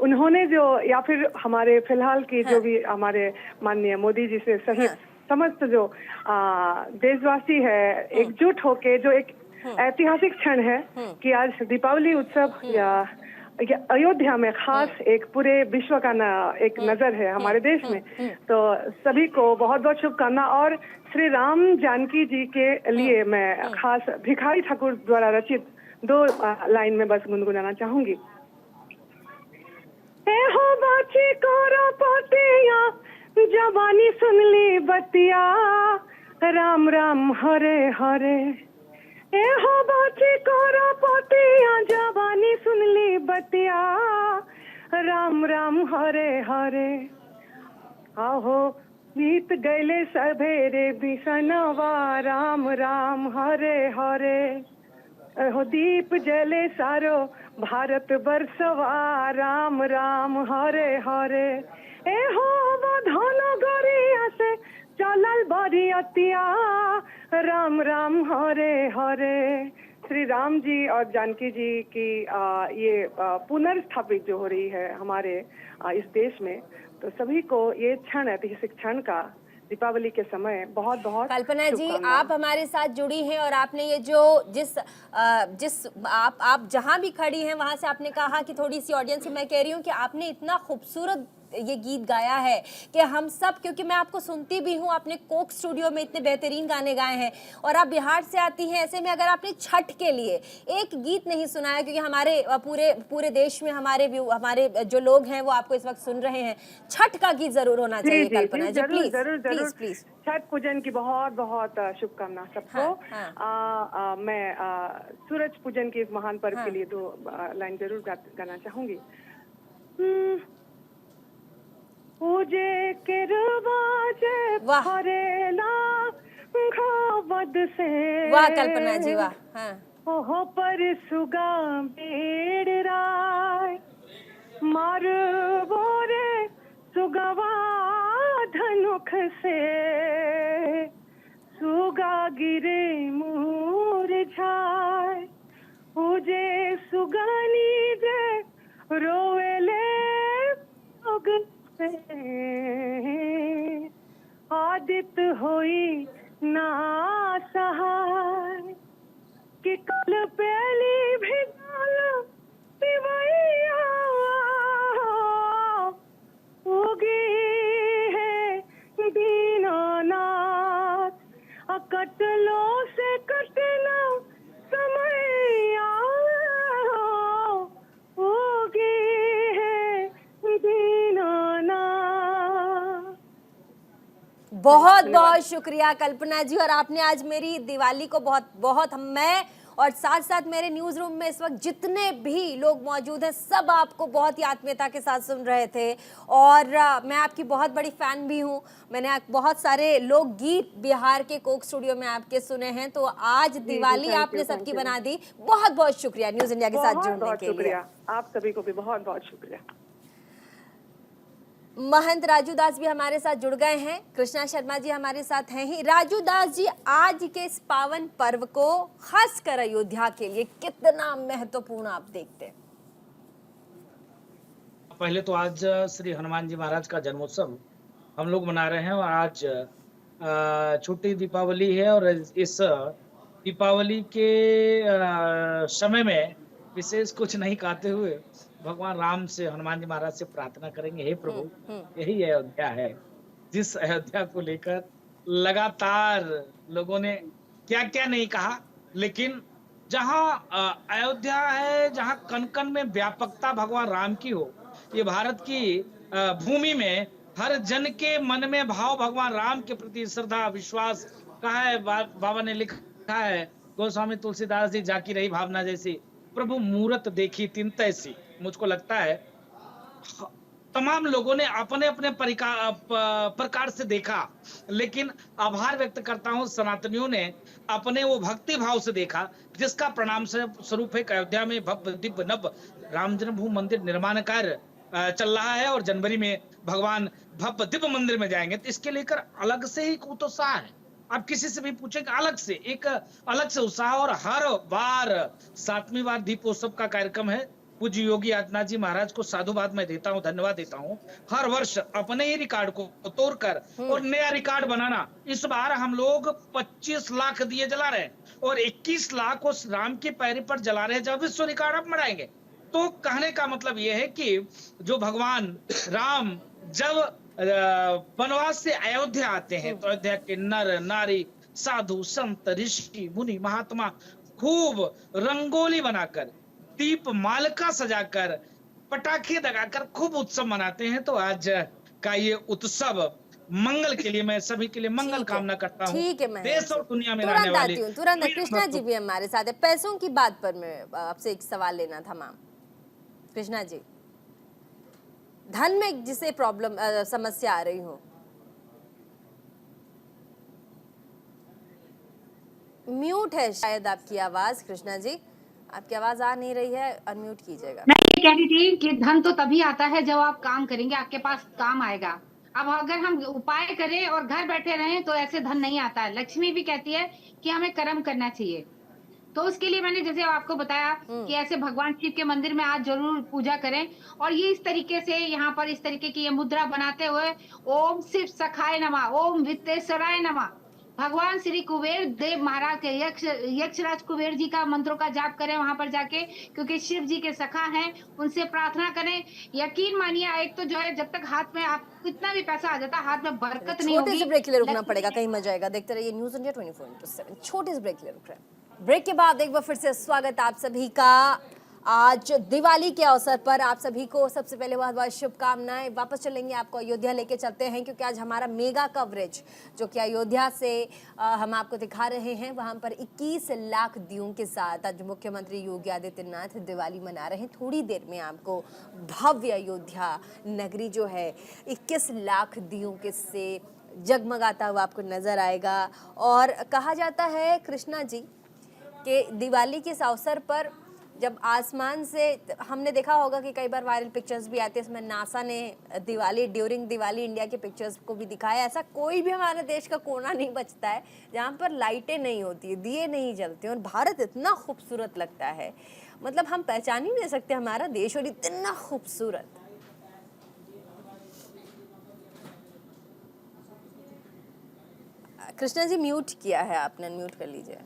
उन्होंने जो, या फिर हमारे फिलहाल की जो भी हमारे माननीय मोदी जी से सहित समस्त जो देशवासी है एकजुट होके जो एक ऐतिहासिक क्षण है कि आज दीपावली उत्सव अयोध्या में खास एक पूरे विश्व का एक नजर है हमारे देश में। तो सभी को बहुत बहुत शुभकामना, और श्री राम जानकी जी के लिए मैं खास भिखारी ठाकुर द्वारा रचित 2 लाइन में बस गुनगुनाना चाहूंगी। ए हो बाची कोरा पोतिया, जवानी सुन ली बतिया, राम राम हरे हरे। ए हो बाची कोरा पोतिया, जवानी सुन ली बतिया, राम राम हरे हरे। आहो बीत गैले सवेरे बिसनवा, राम राम हरे हरे। हो दीप जले सारो भारत बरसवा, राम राम हरे हरे। ए हो वो धनो गोरिया से चलल बरियतिया, राम राम हरे हरे। श्री राम जी और जानकी जी की ये पुनर्स्थापित जो हो रही है हमारे इस देश में, तो सभी को ये क्षण, ऐतिहासिक क्षण का दीपावली के समय बहुत बहुत कल्पना जी, आप हमारे साथ जुड़ी हैं और आपने ये जो जिस आप जहां भी खड़ी हैं वहां से आपने कहा कि थोड़ी सी ऑडियंस से मैं कह रही हूँ कि आपने इतना खूबसूरत ये गीत गाया है कि हम सब, क्योंकि मैं आपको सुनती भी हूँ, आपने कोक स्टूडियो में इतने बेहतरीन गाने गाए हैं और आप बिहार से आती हैं, ऐसे में अगर आपने छठ के लिए एक गीत नहीं सुनाया, क्योंकि हमारे पूरे देश में हमारे जो लोग हैं वो आपको इस वक्त सुन रहे हैं, छठ का गीत जरूर होना चाहिए। कल्पना जी प्लीज प्लीज प्लीज। छठ पूजन की बहुत बहुत शुभकामना सबको। मैं सूरज पूजन के इस महान पर्व के लिए 2 लाइन जरूर गाना चाहूंगी। पूजे के रवाजे भरेला घावद से, वाह कल्पना जी वाह। हाँ। ओहो पर सुगा बेड़ राय, मार बोरे सुगवा धनुख से, सुगा गिरे मुरझाए। पूजे सुगानी जे रोवेले आदित होई ना सहाय, कि कल पहली भिजाल पिवैया, उगी है दीनानाथ, कटलो से कटना समैया, उगी है दीनानाथ। बहुत बहुत शुक्रिया कल्पना जी, और आपने आज मेरी दिवाली को बहुत मैं और साथ साथ मेरे न्यूज रूम में इस वक्त जितने भी लोग मौजूद हैं सब आपको बहुत ही आत्मीयता के साथ सुन रहे थे, और मैं आपकी बहुत बड़ी फैन भी हूं। मैंने बहुत सारे लोकगीत बिहार के कोक स्टूडियो में आपके सुने हैं, तो आज दिवाली आपने सबकी बना दी। बहुत बहुत शुक्रिया न्यूज इंडिया के साथ जुड़ने के लिए। आप सभी को भी बहुत बहुत शुक्रिया। महंत राजू दास भी हमारे साथ जुड़ गए हैं, कृष्णा शर्मा जी हमारे साथ हैं ही। राजू दास जी, आज के इस पावन पर्व को खासकर अयोध्या के लिए कितना महत्वपूर्ण आप देखते हैं? पहले तो आज श्री हनुमान जी महाराज का जन्मोत्सव हम लोग मना रहे हैं, और आज छोटी दीपावली है, और इस दीपावली के समय में विशेष कुछ नहीं कहते हुए भगवान राम से, हनुमान जी महाराज से प्रार्थना करेंगे, हे प्रभु, यही अयोध्या है जिस अयोध्या को लेकर लगातार लोगों ने क्या क्या नहीं कहा, लेकिन जहां अयोध्या है, जहां कण कण में व्यापकता भगवान राम की हो, ये भारत की भूमि में हर जन के मन में भाव भगवान राम के प्रति श्रद्धा विश्वास का है। बाबा ने लिखा है, गोस्वामी तुलसीदास जी, जाकी रही भावना जैसी, प्रभु मूरत देखी तिन तैसी। मुझको लगता है तमाम लोगों ने अपने अपने प्रकार से देखा, लेकिन आभार व्यक्त करता हूं सनातनियों ने अपने वो भक्ति भाव से देखा, जिसका प्रणाम स्वरूप है अयोध्या में भव्य दिव्य नव राम जन्मभूमि मंदिर निर्माण कार्य चल रहा है और जनवरी में भगवान भव्य दिव्य मंदिर में जाएंगे, तो इसके लेकर अलग से ही उत्साह है। आप किसी से भी पूछेंगे, अलग से उत्साह। और हर बार 7वीं बार दीपोत्सव का कार्यक्रम है। पूज्य योगी आदित्यनाथ जी महाराज को साधुवाद मैं देता हूँ, धन्यवाद देता हूँ। हर वर्ष अपने ही रिकॉर्ड को तोड़कर और नया रिकॉर्ड बनाना। इस बार हम लोग 25 लाख दिए जला रहे हैं और 21 लाख उस राम की पैरी पर जला रहे हैं, जब विश्व रिकॉर्ड आप बनाएंगे। तो कहने का मतलब यह है कि जो भगवान राम जब वनवास से अयोध्या आते हैं, तो अयोध्या के नर नारी, साधु संत, ऋषि मुनि, महात्मा खूब रंगोली बनाकर, दीप मालिका सजाकर, पटाखे दगाकर खूब उत्सव मनाते हैं। तो आज का ये उत्सव मंगल के लिए, मैं सभी के लिए मंगल कामना करता हूँ। ठीक है, मैं देश और दुनिया में रहने वाले तुरंत कृष्णा जी भी हमारे साथ है। पैसों की बात पर मैं आपसे एक सवाल लेना था मैम। कृष्णा जी, धन में जिसे प्रॉब्लम समस्या आ रही हो, म्यूट है शायद आपकी आवाज। कृष्णा जी, आपकी आवाज आ नहीं रही है, अनम्यूट कीजिएगा। मैं ये कह रही थी कि धन तो तभी आता है जब आप काम करेंगे, आपके पास काम आएगा। अब अगर हम उपाय करें और घर बैठे रहें तो ऐसे धन नहीं आता है। लक्ष्मी भी कहती है कि हमें कर्म करना चाहिए। तो उसके लिए मैंने जैसे आपको बताया कि ऐसे भगवान शिव के मंदिर में आज जरूर पूजा करें। और ये इस तरीके से यहाँ पर इस तरीके की ये मुद्रा बनाते हुए ओम शिव सखाय नमः, ओम वित्तेश्वराय नमः, भगवान श्री कुबेर देव महाराज के यक्षराज कुबेर जी का मंत्रों का जाप करें वहां पर जाके, क्योंकि शिव जी के सखा हैं, उनसे प्रार्थना करें। यकीन मानिए, एक तो जो है जब तक हाथ में आप कितना भी पैसा आ जाता है, हाथ में बरकत नहीं होगी। छोटे से ब्रेक के लिए रुकना पड़ेगा, कहीं मत जाएगा। देखते रहिए न्यूज़ इंडिया 24/7। छोटे से ब्रेक के लिए रुक रहे हैं। ब्रेक के बाद एक बार फिर से स्वागत आप सभी का। आज दिवाली के अवसर पर आप सभी को सबसे पहले बहुत बहुत शुभकामनाएं। वापस चलेंगे, आपको अयोध्या लेके चलते हैं, क्योंकि आज हमारा मेगा कवरेज जो कि अयोध्या से हम आपको दिखा रहे हैं, वहां पर 21 लाख दियों के साथ आज मुख्यमंत्री योगी आदित्यनाथ दिवाली मना रहे हैं। थोड़ी देर में आपको भव्य अयोध्या नगरी जो है 21 लाख दियों के से जगमगाता हुआ आपको नजर आएगा। और कहा जाता है कृष्णा जी कि दिवाली के इस अवसर पर जब आसमान से, हमने देखा होगा कि कई बार वायरल पिक्चर्स भी आते हैं, इसमें नासा ने ड्यूरिंग दिवाली इंडिया के पिक्चर्स को भी दिखाया। ऐसा कोई भी हमारे देश का कोना नहीं बचता है जहाँ पर लाइटें नहीं होती, दिए नहीं जलते, और भारत इतना खूबसूरत लगता है, मतलब हम पहचान ही नहीं सकते हमारा देश, और इतना खूबसूरत। कृष्णा जी म्यूट किया है आपने, अनम्यूट कर लीजिए।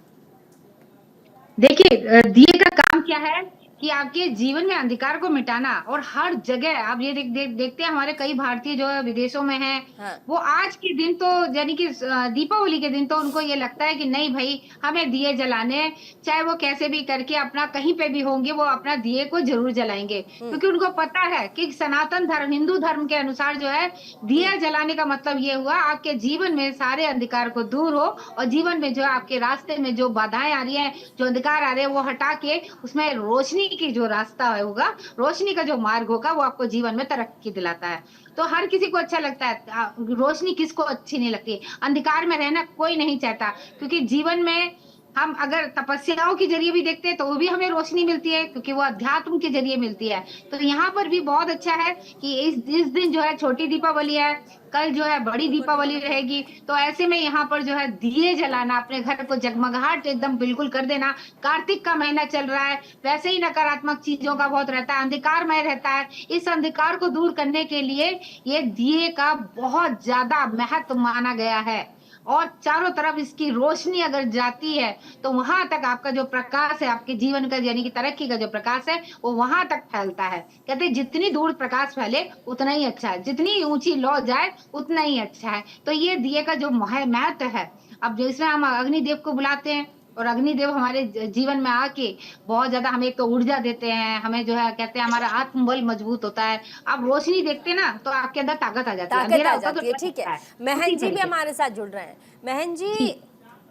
देखिए, दिए का काम क्या है कि आपके जीवन में अंधकार को मिटाना। और हर जगह आप ये देखते हैं, हमारे कई भारतीय जो है विदेशों में हैं, हाँ। वो आज के दिन तो यानी कि दीपावली के दिन तो उनको ये लगता है कि नहीं भाई, हमें दिए जलाने हैं, चाहे वो कैसे भी करके अपना कहीं पे भी होंगे, वो अपना दिए को जरूर जलाएंगे। क्योंकि उनको पता है कि सनातन धर्म, हिंदू धर्म के अनुसार जो है दिया जलाने का मतलब ये हुआ आपके जीवन में सारे अंधकार को दूर हो, और जीवन में जो आपके रास्ते में जो बाधाएं आ रही है, जो अंधकार आ रहे हैं, वो हटा के उसमें रोशनी की जो रास्ता होगा, रोशनी का जो मार्ग होगा, वो आपको जीवन में तरक्की दिलाता है। तो हर किसी को अच्छा लगता है, रोशनी किसको अच्छी नहीं लगती? अंधकार में रहना कोई नहीं चाहता, क्योंकि जीवन में हम अगर तपस्याओं के जरिए भी देखते हैं तो वो भी हमें रोशनी मिलती है, क्योंकि वो अध्यात्म के जरिए मिलती है। तो यहाँ पर भी बहुत अच्छा है कि इस दिन जो है छोटी दीपावली है, कल जो है बड़ी दीपावली रहेगी। तो ऐसे में यहाँ पर जो है दिए जलाना, अपने घर को जगमगाहट एकदम बिल्कुल कर देना। कार्तिक का महीना चल रहा है, वैसे ही नकारात्मक चीजों का बहुत रहता है, अंधकारमय रहता है। इस अंधकार को दूर करने के लिए ये दिए का बहुत ज्यादा महत्व माना गया है। और चारों तरफ इसकी रोशनी अगर जाती है तो वहां तक आपका जो प्रकाश है, आपके जीवन का यानी कि तरक्की का जो प्रकाश है, वो वहां तक फैलता है। कहते हैं जितनी दूर प्रकाश फैले उतना ही अच्छा है, जितनी ऊंची लौ जाए उतना ही अच्छा है। तो ये दिए का जो महत्व है, अब जिसमें हम अग्निदेव को बुलाते हैं, और अग्निदेव हमारे जीवन में आके बहुत ज्यादा हमें एक तो ऊर्जा देते हैं, हमें जो है कहते हैं हमारा आत्मबल मजबूत होता है। आप रोशनी देखते हैं ना तो आपके अंदर ताकत आ जाती है, ताकत आ होता जाती है। तो ठीक है, महन जी भी हमारे साथ जुड़ रहे हैं। महन जी,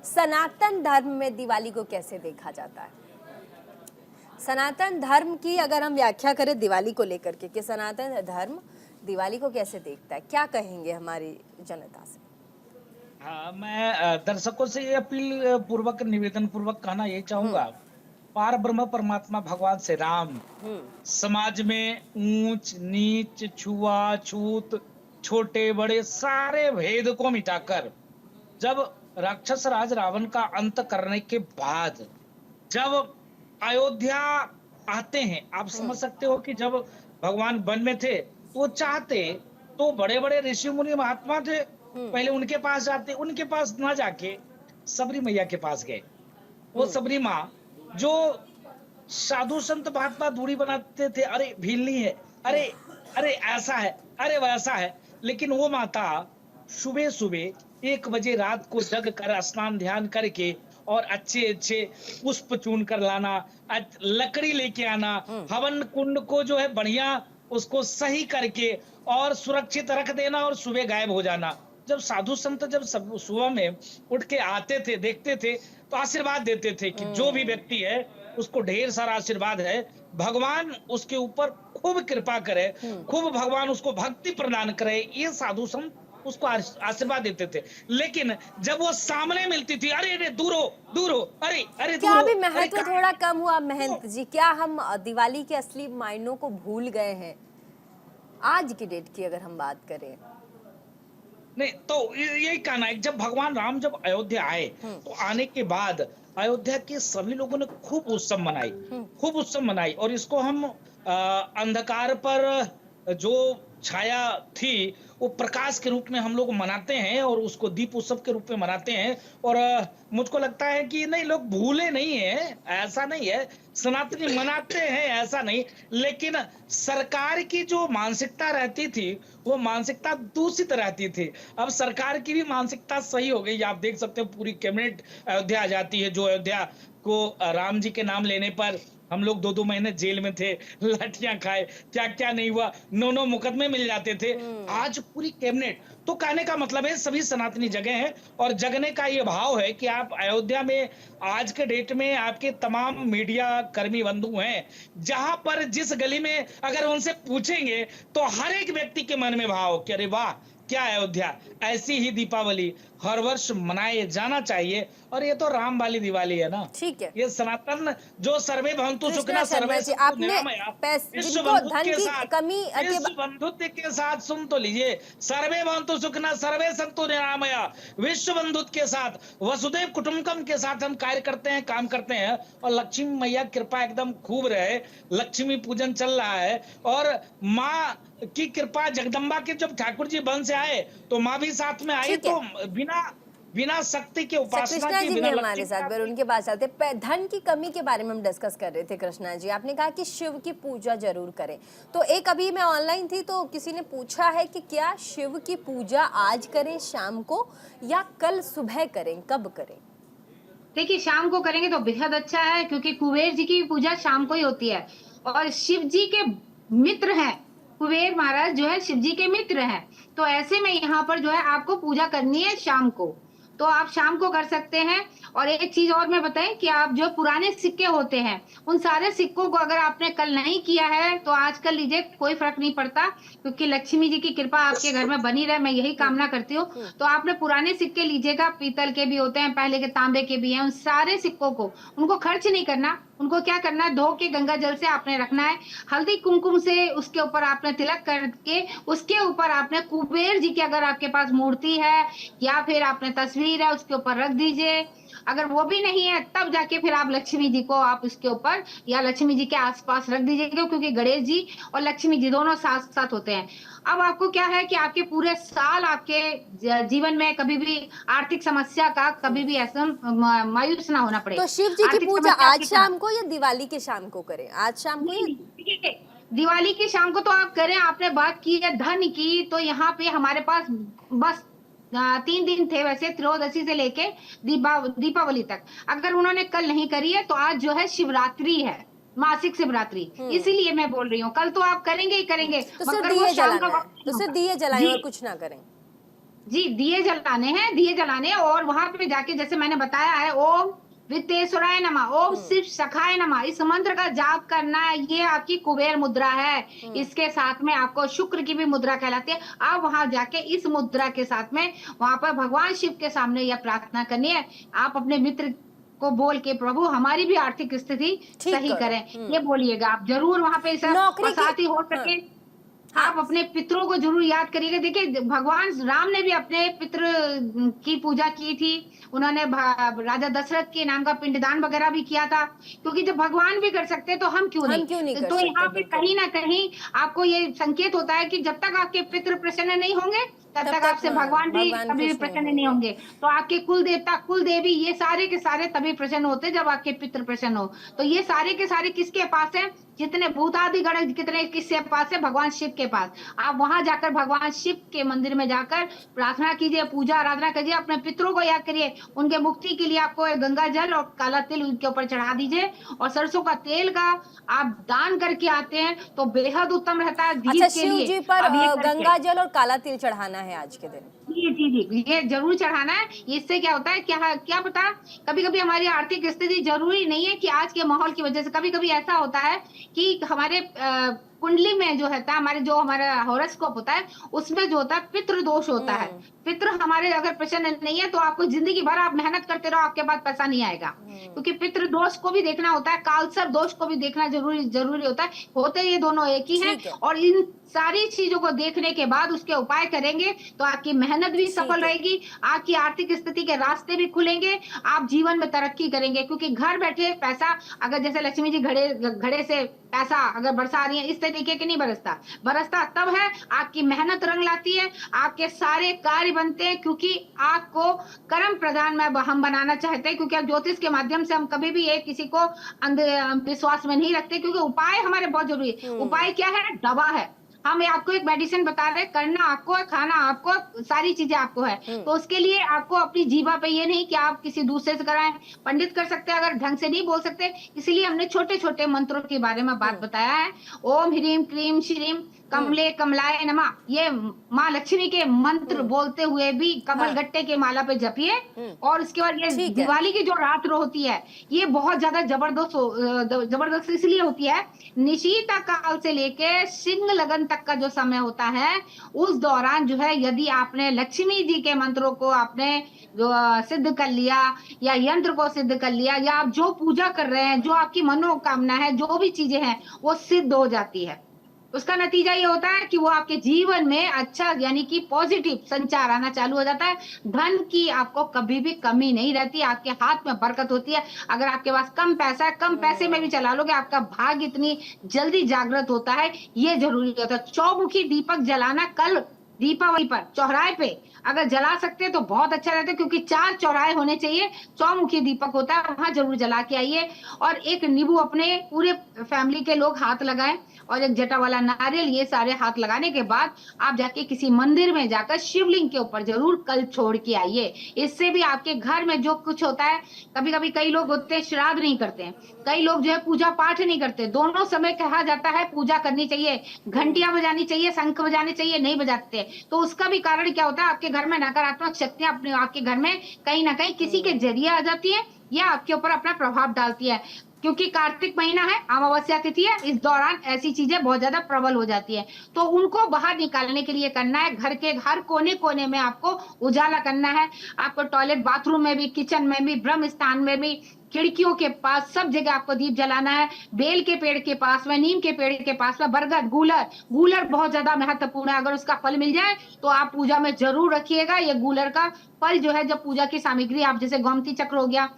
सनातन धर्म में दिवाली को कैसे देखा जाता है? सनातन धर्म की अगर हम व्याख्या करें दिवाली को लेकर के, कि सनातन धर्म दिवाली को कैसे देखता है, क्या कहेंगे हमारी जनता से? हाँ, मैं दर्शकों से ये अपील पूर्वक, निवेदन पूर्वक कहना यही चाहूंगा पार ब्रह्म परमात्मा भगवान श्री राम समाज में ऊंच नीच छुआछूत छोटे बड़े सारे भेद को मिटाकर जब राक्षस राज रावण का अंत करने के बाद जब अयोध्या आते हैं, आप समझ सकते हो कि जब भगवान वन में थे तो वो चाहते तो बड़े बड़े ऋषि मुनि महात्मा थे, पहले उनके पास जाते, उनके पास ना जाके सबरी मैया के पास गए। वो सबरी माँ जो साधु संत महात्मा दूरी बनाते थे, अरे भीलनी है, अरे अरे ऐसा है, अरे वैसा है, लेकिन वो माता सुबह सुबह 1 बजे रात को जग कर स्नान ध्यान करके और अच्छे अच्छे पुष्प चुन कर लाना, लकड़ी लेके आना, हवन कुंड को जो है बढ़िया उसको सही करके और सुरक्षित रख देना और सुबह गायब हो जाना। जब साधु संत जब सब सुबह में उठ के आते थे, देखते थे तो आशीर्वाद देते थे कि जो भी व्यक्ति है उसको ढेर सारा आशीर्वाद है, भगवान उसके ऊपर खूब कृपा करे, खूब भगवान उसको भक्ति प्रदान करे, ये साधु संत उसको आशीर्वाद देते थे। लेकिन जब वो सामने मिलती थी, अरे अरे दूर हो, दूर हो, अरे अरे क्या अभी महत्व थोड़ा कम हुआ महंत जी? क्या हम दिवाली के असली मायनों को भूल गए हैं आज की डेट की अगर हम बात करें? नहीं तो यही कहना है, जब भगवान राम जब अयोध्या आए तो आने के बाद अयोध्या के सभी लोगों ने खूब उत्सव मनाई, खूब उत्सव मनाई, और इसको हम अंधकार पर जो छाया थी वो प्रकाश के रूप में हम लोग मनाते हैं और उसको दीप उत्सव के रूप में मनाते हैं। और मुझको लगता है कि नहीं, लोग भूले नहीं है, ऐसा नहीं है, सनातनी मनाते हैं ऐसा नहीं, लेकिन सरकार की जो मानसिकता रहती थी वो मानसिकता दूषित रहती थी। अब सरकार की भी मानसिकता सही हो गई। आप देख सकते हो पूरी कैबिनेट अयोध्या आ जाती है, जो अयोध्या को राम जी के नाम लेने पर हम लोग 2-2 महीने जेल में थे, लाठियां खाए, क्या क्या नहीं हुआ, 9-9 मुकदमे मिल जाते थे। आज पूरी कैबिनेट, तो कहने का मतलब है सभी सनातनी जगह हैं और जगने का ये भाव है कि आप अयोध्या में आज के डेट में आपके तमाम मीडिया कर्मी बंधु हैं, जहां पर जिस गली में अगर उनसे पूछेंगे तो हर एक व्यक्ति के मन में भाव कि अरे वाह क्या अयोध्या। ऐसी ही दीपावली हर वर्ष मनाए जाना चाहिए, और ये तो राम वाली दिवाली है ना। ठीक है, ये सनातन जो सर्वे भवन्तु सुखिनः सर्वे सन्तु आपने विश्व जिनको बंधुत्व धन के की साथ, कमी विश्व बंधुत्व के साथ सुन तो लीजिए, सर्वे भवन्तु सुखिनः सर्वे सन्तु निरामया, विश्व बंधुत्व के साथ वसुदेव कुटुंबकम के साथ हम कार्य करते हैं, काम करते हैं, और लक्ष्मी मैया कृपा एकदम खूब रहे। लक्ष्मी पूजन चल रहा है और माँ की कृपा, जगदम्बा के जब ठाकुर जी वन से आए तो माँ भी साथ में आई, तो बिना शक्ति के उपासना कृष्णा की, जी बिना भी हमारे साथ, फिर उनके पास चलते। धन की कमी के बारे में हम डिस्कस कर रहे थे। कृष्णा जी, आपने कहा कि शिव की पूजा जरूर करें, तो एक अभी मैं ऑनलाइन थी तो किसी ने पूछा है कि क्या शिव की पूजा आज करें शाम को या कल सुबह करें, कब करें? देखिए, शाम को करेंगे तो बेहद अच्छा है, क्योंकि कुबेर जी की पूजा शाम को ही होती है और शिव जी के मित्र हैं, कुबेर महाराज जो है शिव जी के मित्र हैं। तो ऐसे में यहाँ पर जो है आपको पूजा करनी है शाम को, तो आप शाम को कर सकते हैं। और एक चीज और मैं बताएं कि आप जो पुराने सिक्के होते हैं उन सारे सिक्कों को अगर आपने कल नहीं किया है तो आज कर लीजिए, कोई फर्क नहीं पड़ता, क्योंकि लक्ष्मी जी की कृपा आपके घर में बनी रहे, मैं यही कामना करती हूँ। तो आपने पुराने सिक्के लीजिएगा, पीतल के भी होते हैं, पहले के तांबे के भी हैं, उन सारे सिक्कों को उनको खर्च नहीं करना, उनको क्या करना है, धो के गंगा जल से आपने रखना है, हल्दी कुमकुम से उसके ऊपर आपने तिलक करके उसके ऊपर आपने कुबेर जी की अगर आपके पास मूर्ति है या फिर आपने तस्वीर है उसके ऊपर रख दीजिए। अगर वो भी नहीं है तब जाके फिर आप लक्ष्मी जी को आप उसके ऊपर या लक्ष्मी जी के आसपास रख दीजिएगा, क्योंकि गणेश जी और लक्ष्मी जी दोनों साथ साथ होते हैं। अब आपको क्या है कि आपके पूरे साल आपके जीवन में कभी भी आर्थिक समस्या का कभी भी ऐसा मायूस ना होना पड़े। तो शिव जी की पूजा आज शाम को या दिवाली के शाम को करें? आज शाम को या दिवाली की शाम को तो आप करें। आपने बात की है धन की, तो यहाँ पे हमारे पास बस 3 दिन थे वैसे, त्रयोदशी से लेके दीपावली तक। अगर उन्होंने कल नहीं करी है तो आज जो है शिवरात्रि है, मासिक शिवरात्रि, इसीलिए मैं बोल रही हूँ कल तो आप करेंगे ही करेंगे। तो सिर्फ दिए जलाना है, तो सिर्फ दिए जलाएं और कुछ ना करें? जी, दिए जलाने हैं, दिए जलाने, और वहां पे जाके जैसे मैंने बताया है, ओम वित्तेश्वराय नमः, ओम शिव सखाय नमः, इस मंत्र का जाप करना है। ये आपकी कुबेर मुद्रा है, इसके साथ में आपको शुक्र की भी मुद्रा कहलाती है। आप वहां जाके इस मुद्रा के साथ में वहां पर भगवान शिव के सामने यह प्रार्थना करनी है, आप अपने मित्र को बोल के प्रभु हमारी भी आर्थिक स्थिति ठीक सही करो। करें, ये बोलिएगा आप जरूर वहां पे सब। नौकरी और की- साथ ही हो हाँ। सके हाँ। आप अपने पितरों को जरूर याद करिएगा। देखिए भगवान राम ने भी अपने पितृ की पूजा की थी, उन्होंने राजा दशरथ के नाम का पिंडदान वगैरह भी किया था, क्योंकि जब भगवान भी कर सकते हैं तो हम क्यों हम क्यों नहीं कर तो सकते, यहाँ पे बिल्कुल। कहीं ना कहीं आपको ये संकेत होता है कि जब तक आपके पितृ प्रसन्न नहीं होंगे तब तक आपसे हाँ, भगवान भी भगवान कभी भी खुश प्रसन्न नहीं होंगे। तो आपके कुल देवता कुल देवी ये सारे के सारे तभी प्रसन्न होते जब आपके पितृ प्रसन्न हो। तो ये सारे के सारे किसके पास है, जितने भूतादि गण कितने किसके पास है, भगवान शिव के पास। आप वहां जाकर भगवान शिव के मंदिर में जाकर प्रार्थना कीजिए, पूजा आराधना कीजिए, अपने पितरों को याद करिए, उनके मुक्ति के लिए आपको गंगा जल और काला तिल उनके ऊपर चढ़ा दीजिए। और सरसों का तेल का आप दान करके आते हैं तो बेहद उत्तम रहता है दीप अच्छा, के शिव लिए। जी पर अब ये करके- गंगा जल और काला तिल चढ़ाना है आज के दिन। जी जी जी, ये जरूर चढ़ाना है। इससे क्या होता है, क्या क्या पता, कभी कभी हमारी आर्थिक स्थिति जरूरी नहीं है कि आज के माहौल की वजह से, कभी कभी ऐसा होता है कि हमारे कुंडली में जो है हमारे जो हमारा हॉरोस्कोप होता है उसमें जो होता है पितृ दोष होता है। पितृ हमारे अगर प्रसन्न नहीं है तो आपको जिंदगी भर आप मेहनत करते रहो, आपके पास पैसा नहीं आएगा, क्योंकि पितृ दोष को भी देखना होता है, कालसर्प दोष को भी देखना जरूरी होता है। होते ये दोनों एक ही हैं। ठीक है। और इन सारी चीजों को देखने के बाद उसके उपाय करेंगे तो आपकी मेहनत भी सफल है। रहेगी, आपकी आर्थिक स्थिति के रास्ते भी खुलेंगे, आप जीवन में तरक्की करेंगे। क्योंकि घर बैठे पैसा, अगर जैसे लक्ष्मी जी घड़े से पैसा अगर बरसा रही है, इस तरीके के नहीं बरसता तब है आपकी मेहनत रंग लाती है, आपके सारे कार्य बनते हैं। क्योंकि आपको कर्म प्रधान में हम बनाना चाहते हैं, क्योंकि अब ज्योतिष के माध्यम से हम कभी भी एक किसी को विश्वास में नहीं रखते, क्योंकि उपाय हमारे बहुत जरूरी है। उपाय क्या है, दवा है। हम आपको एक मेडिसिन बता रहे हैं, करना आपको है, खाना आपको, सारी चीजें आपको है। तो उसके लिए आपको अपनी जीवा पे ये नहीं कि आप किसी दूसरे से कराएं, पंडित कर सकते हैं अगर ढंग से नहीं बोल सकते, इसलिए हमने छोटे छोटे मंत्रों के बारे में बात बताया है। ओम ह्रीम क्रीम श्रीम कमले कमलाय नमः, ये माँ लक्ष्मी के मंत्र बोलते हुए भी कमल गट्टे के माला पे जपिए। और उसके बाद ये ठीक है। दिवाली की जो रात्र होती है ये बहुत ज्यादा जबरदस्त इसलिए होती है, निशीता काल से लेके सिंह लगन तक का जो समय होता है उस दौरान जो है, यदि आपने लक्ष्मी जी के मंत्रों को आपने जो सिद्ध कर लिया या यंत्र को सिद्ध कर लिया, या आप जो पूजा कर रहे हैं, जो आपकी मनोकामना है, जो भी चीजें हैं वो सिद्ध हो जाती है। उसका नतीजा ये होता है कि वो आपके जीवन में अच्छा यानी कि पॉजिटिव संचार आना चालू हो जाता है। धन की आपको कभी भी कमी नहीं रहती, आपके हाथ में बरकत होती है। अगर आपके पास कम पैसा है, कम पैसे में भी चला लोगे, आपका भाग्य इतनी जल्दी जागृत होता है, ये जरूरी होता है। चौमुखी दीपक जलाना कल दीपावली पर चौराहे पे अगर जला सकते हैं तो बहुत अच्छा रहता है, क्योंकि 4 चौराहे होने चाहिए, चौमुखी दीपक होता है, वहां जरूर जला के आइए। और एक नींबू अपने पूरे फैमिली के लोग हाथ लगाएं और एक जटा वाला नारियल, ये सारे हाथ लगाने के बाद आप जाके किसी मंदिर में जाकर शिवलिंग के ऊपर जरूर कल छोड़ के आइए। इससे भी आपके घर में जो कुछ होता है, कभी कभी कई लोग होते हैं श्राद्ध नहीं करते हैं, कई लोग जो है पूजा पाठ नहीं करते, दोनों समय कहा जाता है पूजा करनी चाहिए, घंटियां बजानी चाहिए, शंख बजाने चाहिए, नहीं बजाते। तो उसका भी कारण क्या होता है, आपके घर में नकारात्मक शक्तियां अपने आपके घर में कहीं ना कहीं किसी के जरिए आ जाती है या आपके ऊपर अपना प्रभाव डालती है। क्योंकि कार्तिक महीना है, अमावस्या तिथि है, इस दौरान ऐसी चीजें बहुत ज्यादा प्रबल हो जाती है। तो उनको बाहर निकालने के लिए करना है, घर के हर कोने कोने में आपको उजाला करना है। आपको टॉयलेट बाथरूम में भी, किचन में भी, ब्रह्म स्थान में भी, खिड़कियों के पास, सब जगह आपको दीप जलाना है। बेल के पेड़ के पास में, नीम के पेड़ के पास में, बरगद, गूलर बहुत ज्यादा महत्वपूर्ण है। अगर उसका फल मिल जाए तो आप पूजा में जरूर रखिएगा। ये गूलर का फल जो है, जब पूजा की सामग्री आप जैसे गोमती चक्र हो गया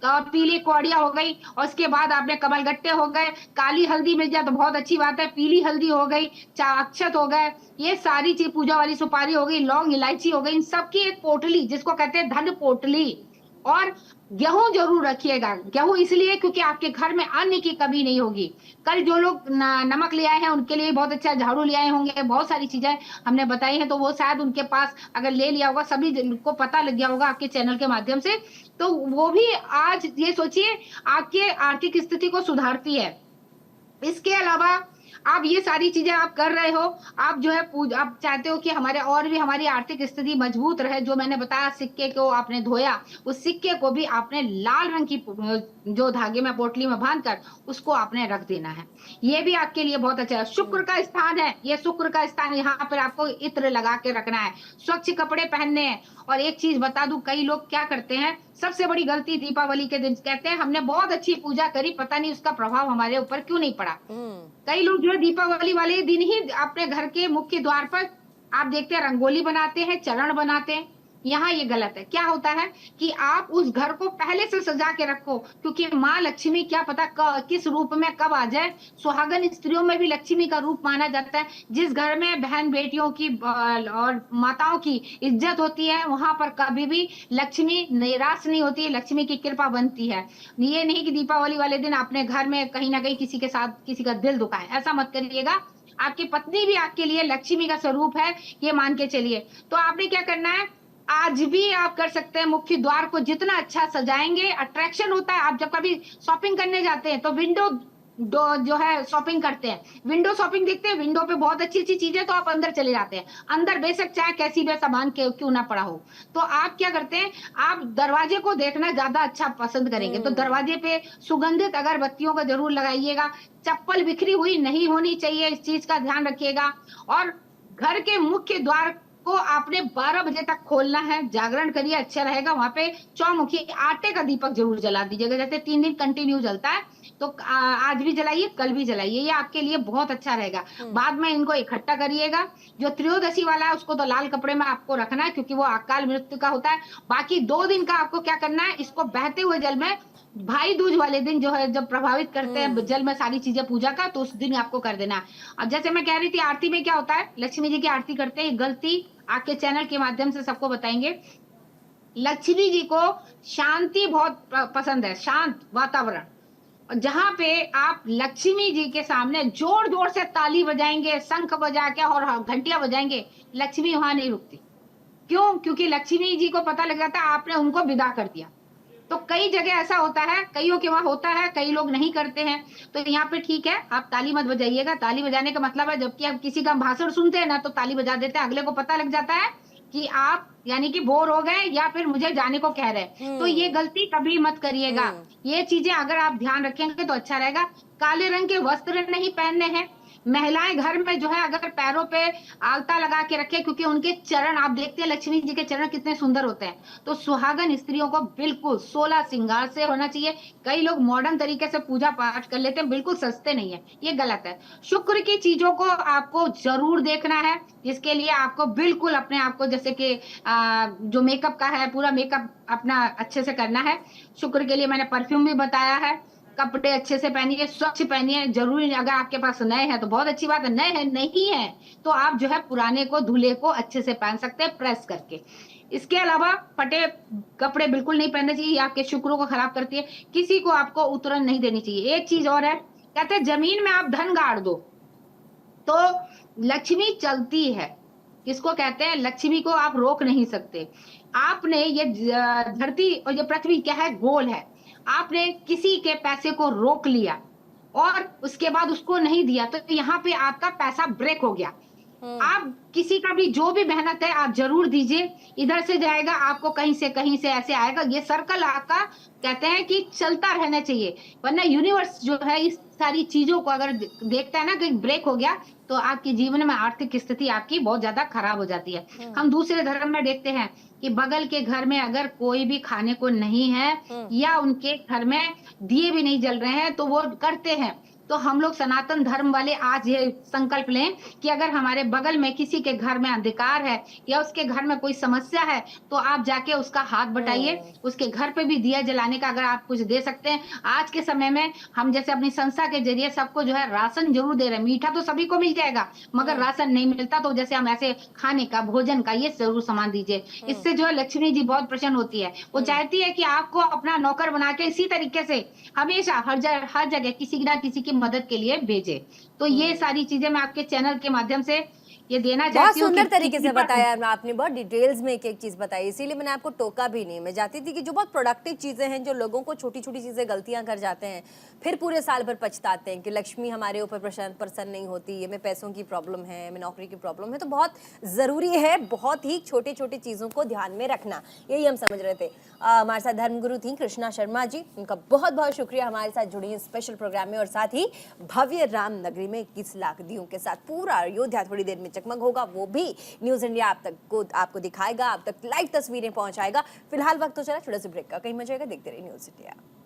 और पीली कौड़िया हो गई, और उसके बाद आपने कमल गट्टे हो गए, काली हल्दी मिल जाए तो बहुत अच्छी बात है, पीली हल्दी हो गई, अक्षत हो गए, ये सारी चीज, पूजा वाली सुपारी हो गई, लौंग इलायची हो गई, इन सबकी एक पोटली जिसको कहते हैं धन पोटली। और गेहूं जरूर रखिएगा, गेहूं इसलिए क्योंकि आपके घर में अन्न की कमी नहीं होगी। कल जो लोग नमक ले आए हैं उनके लिए बहुत अच्छा झाड़ू ले आए होंगे, बहुत सारी चीजें हमने बताई हैं, तो वो शायद उनके पास अगर ले लिया होगा, सभी को पता लग गया होगा आपके चैनल के माध्यम से, तो वो भी आज ये सोचिए आपके आर्थिक स्थिति को सुधारती है। इसके अलावा आप ये सारी चीजें आप कर रहे हो, आप जो है आप चाहते हो कि हमारे और भी हमारी आर्थिक स्थिति मजबूत रहे। जो मैंने बताया सिक्के को आपने धोया, उस सिक्के को भी आपने लाल रंग की जो धागे में पोटली में बांधकर उसको आपने रख देना है। ये भी आपके लिए बहुत अच्छा है। शुक्र का स्थान है, ये शुक्र का स्थान, यहाँ पर आपको इत्र लगा के रखना है, स्वच्छ कपड़े पहनने हैं। और एक चीज बता दूं, कई लोग क्या करते हैं, सबसे बड़ी गलती दीपावली के दिन कहते हैं हमने बहुत अच्छी पूजा करी, पता नहीं उसका प्रभाव हमारे ऊपर क्यों नहीं पड़ा। कई लोग जो है दीपावली वाले दिन ही अपने घर के मुख्य द्वार पर आप देखते हैं रंगोली बनाते हैं, चरण बनाते हैं। यहाँ ये गलत है। क्या होता है कि आप उस घर को पहले से सजा के रखो, क्योंकि माँ लक्ष्मी क्या पता किस रूप में कब आ जाए। सुहागन स्त्रियों में भी लक्ष्मी का रूप माना जाता है। जिस घर में बहन बेटियों की और माताओं की इज्जत होती है, वहां पर कभी भी लक्ष्मी निराश नहीं होती है, लक्ष्मी की कृपा बनती है। ये नहीं कि दीपावली वाले दिन अपने घर में कहीं ना कहीं किसी के साथ किसी का दिल दुखाए, ऐसा मत करिएगा। आपकी पत्नी भी आपके लिए लक्ष्मी का स्वरूप है, ये मान के चलिए। तो आपने क्या करना है, आज भी आप कर सकते हैं, मुख्य द्वार को जितना अच्छा सजाएंगे, अट्रैक्शन होता है। आप जब कभी शॉपिंग करने जाते हैं तो विंडो जो है शॉपिंग करते हैं, विंडो शॉपिंग देखते हैं, विंडो पे बहुत अच्छी अच्छी चीजें, तो आप अंदर चले जाते हैं। अंदर बेशक चाहे कैसी भी सामान क्यों ना पड़ा हो, तो आप क्या करते हैं, आप दरवाजे को देखना ज्यादा अच्छा पसंद करेंगे। तो दरवाजे पे सुगंधित अगरबत्तियों का जरूर लगाइएगा। चप्पल बिखरी हुई नहीं होनी चाहिए, इस चीज का ध्यान रखिएगा। और घर के मुख्य द्वार को आपने 12 बजे तक खोलना है, जागरण करिए, अच्छा रहेगा। वहां पे चौमुखी आटे का दीपक जरूर जला दीजिएगा, जैसे 3 दिन कंटिन्यू जलता है, तो आज भी जलाइए, कल भी जलाइए, ये आपके लिए बहुत अच्छा रहेगा। बाद में इनको इकट्ठा करिएगा। जो त्रयोदशी वाला है उसको तो लाल कपड़े में आपको रखना है, क्योंकि वो अकाल मृत्यु का होता है। बाकी 2 दिन का आपको क्या करना है, इसको बहते हुए जल में, भाई दूज वाले दिन जो है जब प्रभावित करते हैं जल में सारी चीजें पूजा का, तो उस दिन आपको कर देना है। अब जैसे मैं कह रही थी, आरती में क्या होता है, लक्ष्मी जी की आरती करते हैं, गलती आपके चैनल के माध्यम से सबको बताएंगे। लक्ष्मी जी को शांति बहुत पसंद है, शांत वातावरण। जहां पे आप लक्ष्मी जी के सामने जोर जोर से ताली बजाएंगे, शंख बजा के और घंटियां बजाएंगे, लक्ष्मी वहां नहीं रुकती। क्यों? क्योंकि लक्ष्मी जी को पता लग जाता है आपने उनको विदा कर दिया। तो कई जगह ऐसा होता है, कईयों के वहां होता है, कई लोग नहीं करते हैं। तो यहाँ पे ठीक है, आप ताली मत बजाइएगा। ताली बजाने का मतलब है, जबकि आप किसी का भाषण सुनते हैं ना, तो ताली बजा देते हैं, अगले को पता लग जाता है कि आप यानी कि बोर हो गए या फिर मुझे जाने को कह रहे हैं। तो ये गलती कभी मत करिएगा। ये चीजें अगर आप ध्यान रखेंगे तो अच्छा रहेगा। काले रंग के वस्त्र नहीं पहनने हैं। महिलाएं घर में जो है अगर पैरों पे आलता लगा के रखे, क्योंकि उनके चरण आप देखते हैं लक्ष्मी जी के चरण कितने सुंदर होते हैं। तो सुहागन स्त्रियों को बिल्कुल 16 श्रृंगार से होना चाहिए। कई लोग मॉडर्न तरीके से पूजा पाठ कर लेते हैं, बिल्कुल सस्ते नहीं है, ये गलत है। शुक्र की चीजों को आपको जरूर देखना है, जिसके लिए आपको बिल्कुल अपने आप को, जैसे कि जो मेकअप का है, पूरा मेकअप अपना अच्छे से करना है। शुक्र के लिए मैंने परफ्यूम भी बताया है। कपड़े अच्छे से पहनिए, स्वच्छ पहनिए। जरूरी नहीं, अगर आपके पास नए हैं तो बहुत अच्छी बात है, नए हैं नहीं है तो आप जो है पुराने को, धुले को अच्छे से पहन सकते हैं प्रेस करके। इसके अलावा फटे कपड़े बिल्कुल नहीं पहनने चाहिए, ये आपके शुक्र को खराब करती है। किसी को आपको उतरन नहीं देनी चाहिए। एक चीज और है, कहते हैं जमीन में आप धन गाड़ दो तो लक्ष्मी चलती है। किसको कहते हैं? लक्ष्मी को आप रोक नहीं सकते। आपने ये धरती और ये पृथ्वी क्या है, गोल है। आपने किसी के पैसे को रोक लिया और उसके बाद उसको नहीं दिया, तो यहाँ पे आपका पैसा ब्रेक हो गया। आप किसी का भी जो भी मेहनत है आप जरूर दीजिए, इधर से जाएगा आपको कहीं से ऐसे आएगा। ये सर्कल आपका कहते हैं कि चलता रहना चाहिए, वरना यूनिवर्स जो है इस सारी चीजों को अगर देखता है ना कि ब्रेक हो गया, तो आपके जीवन में आर्थिक स्थिति आपकी बहुत ज्यादा खराब हो जाती है। हम दूसरे धर्म में देखते हैं कि बगल के घर में अगर कोई भी खाने को नहीं है या उनके घर में दिए भी नहीं जल रहे हैं तो वो करते हैं। तो हम लोग सनातन धर्म वाले आज ये संकल्प लें कि अगर हमारे बगल में किसी के घर में अंधकार है या उसके घर में कोई समस्या है, तो आप जाके उसका हाथ बटाइए, उसके घर पे भी दिया जलाने का अगर आप कुछ दे सकते हैं। आज के समय में हम जैसे अपनी संस्था के जरिए सबको जो है राशन जरूर दे रहे हैं। मीठा तो सभी को मिल जाएगा, मगर राशन नहीं मिलता, तो जैसे हम ऐसे खाने का, भोजन का, ये जरूर सामान दीजिए। इससे जो है लक्ष्मी जी बहुत प्रसन्न होती है। वो चाहती है कि आपको अपना नौकर बना के इसी तरीके से हमेशा हर जगह किसी ना किसी की मदद के लिए भेजे। तो ये सारी चीजें मैं आपके चैनल के माध्यम से ये देना बहुत चाहती हूँ सुंदर कि तरीके से किसी पर- बताया आपने, बहुत डिटेल्स में एक एक चीज बताई, इसीलिए मैंने आपको टोका भी नहीं। मैं चाहती थी कि जो बहुत प्रोडक्टिव चीजें हैं, जो लोगों को छोटी छोटी चीजें गलतियां कर जाते हैं, फिर पूरे साल भर पछताते हैं कि लक्ष्मी हमारे ऊपर प्रसन्न नहीं होती, ये में पैसों की प्रॉब्लम है, हमें नौकरी की प्रॉब्लम है, तो बहुत जरूरी है बहुत ही छोटी छोटी चीजों को ध्यान में रखना। यही हम समझ रहे थे। हमारे साथ धर्मगुरु थी कृष्णा शर्मा जी, उनका बहुत बहुत शुक्रिया हमारे साथ जुड़ी इस स्पेशल प्रोग्राम में, और साथ ही भव्य राम नगरी में 21 लाख दियों के साथ पूरा अयोध्या थोड़ी देर में चकमक होगा, वो भी न्यूज इंडिया आपको दिखाएगा, आप तक लाइव तस्वीरें पहुंचाएगा। फिलहाल वक्त तो चला छोटा सा ब्रेक का, कहीं मचेगा, देखते रहिए न्यूज इंडिया।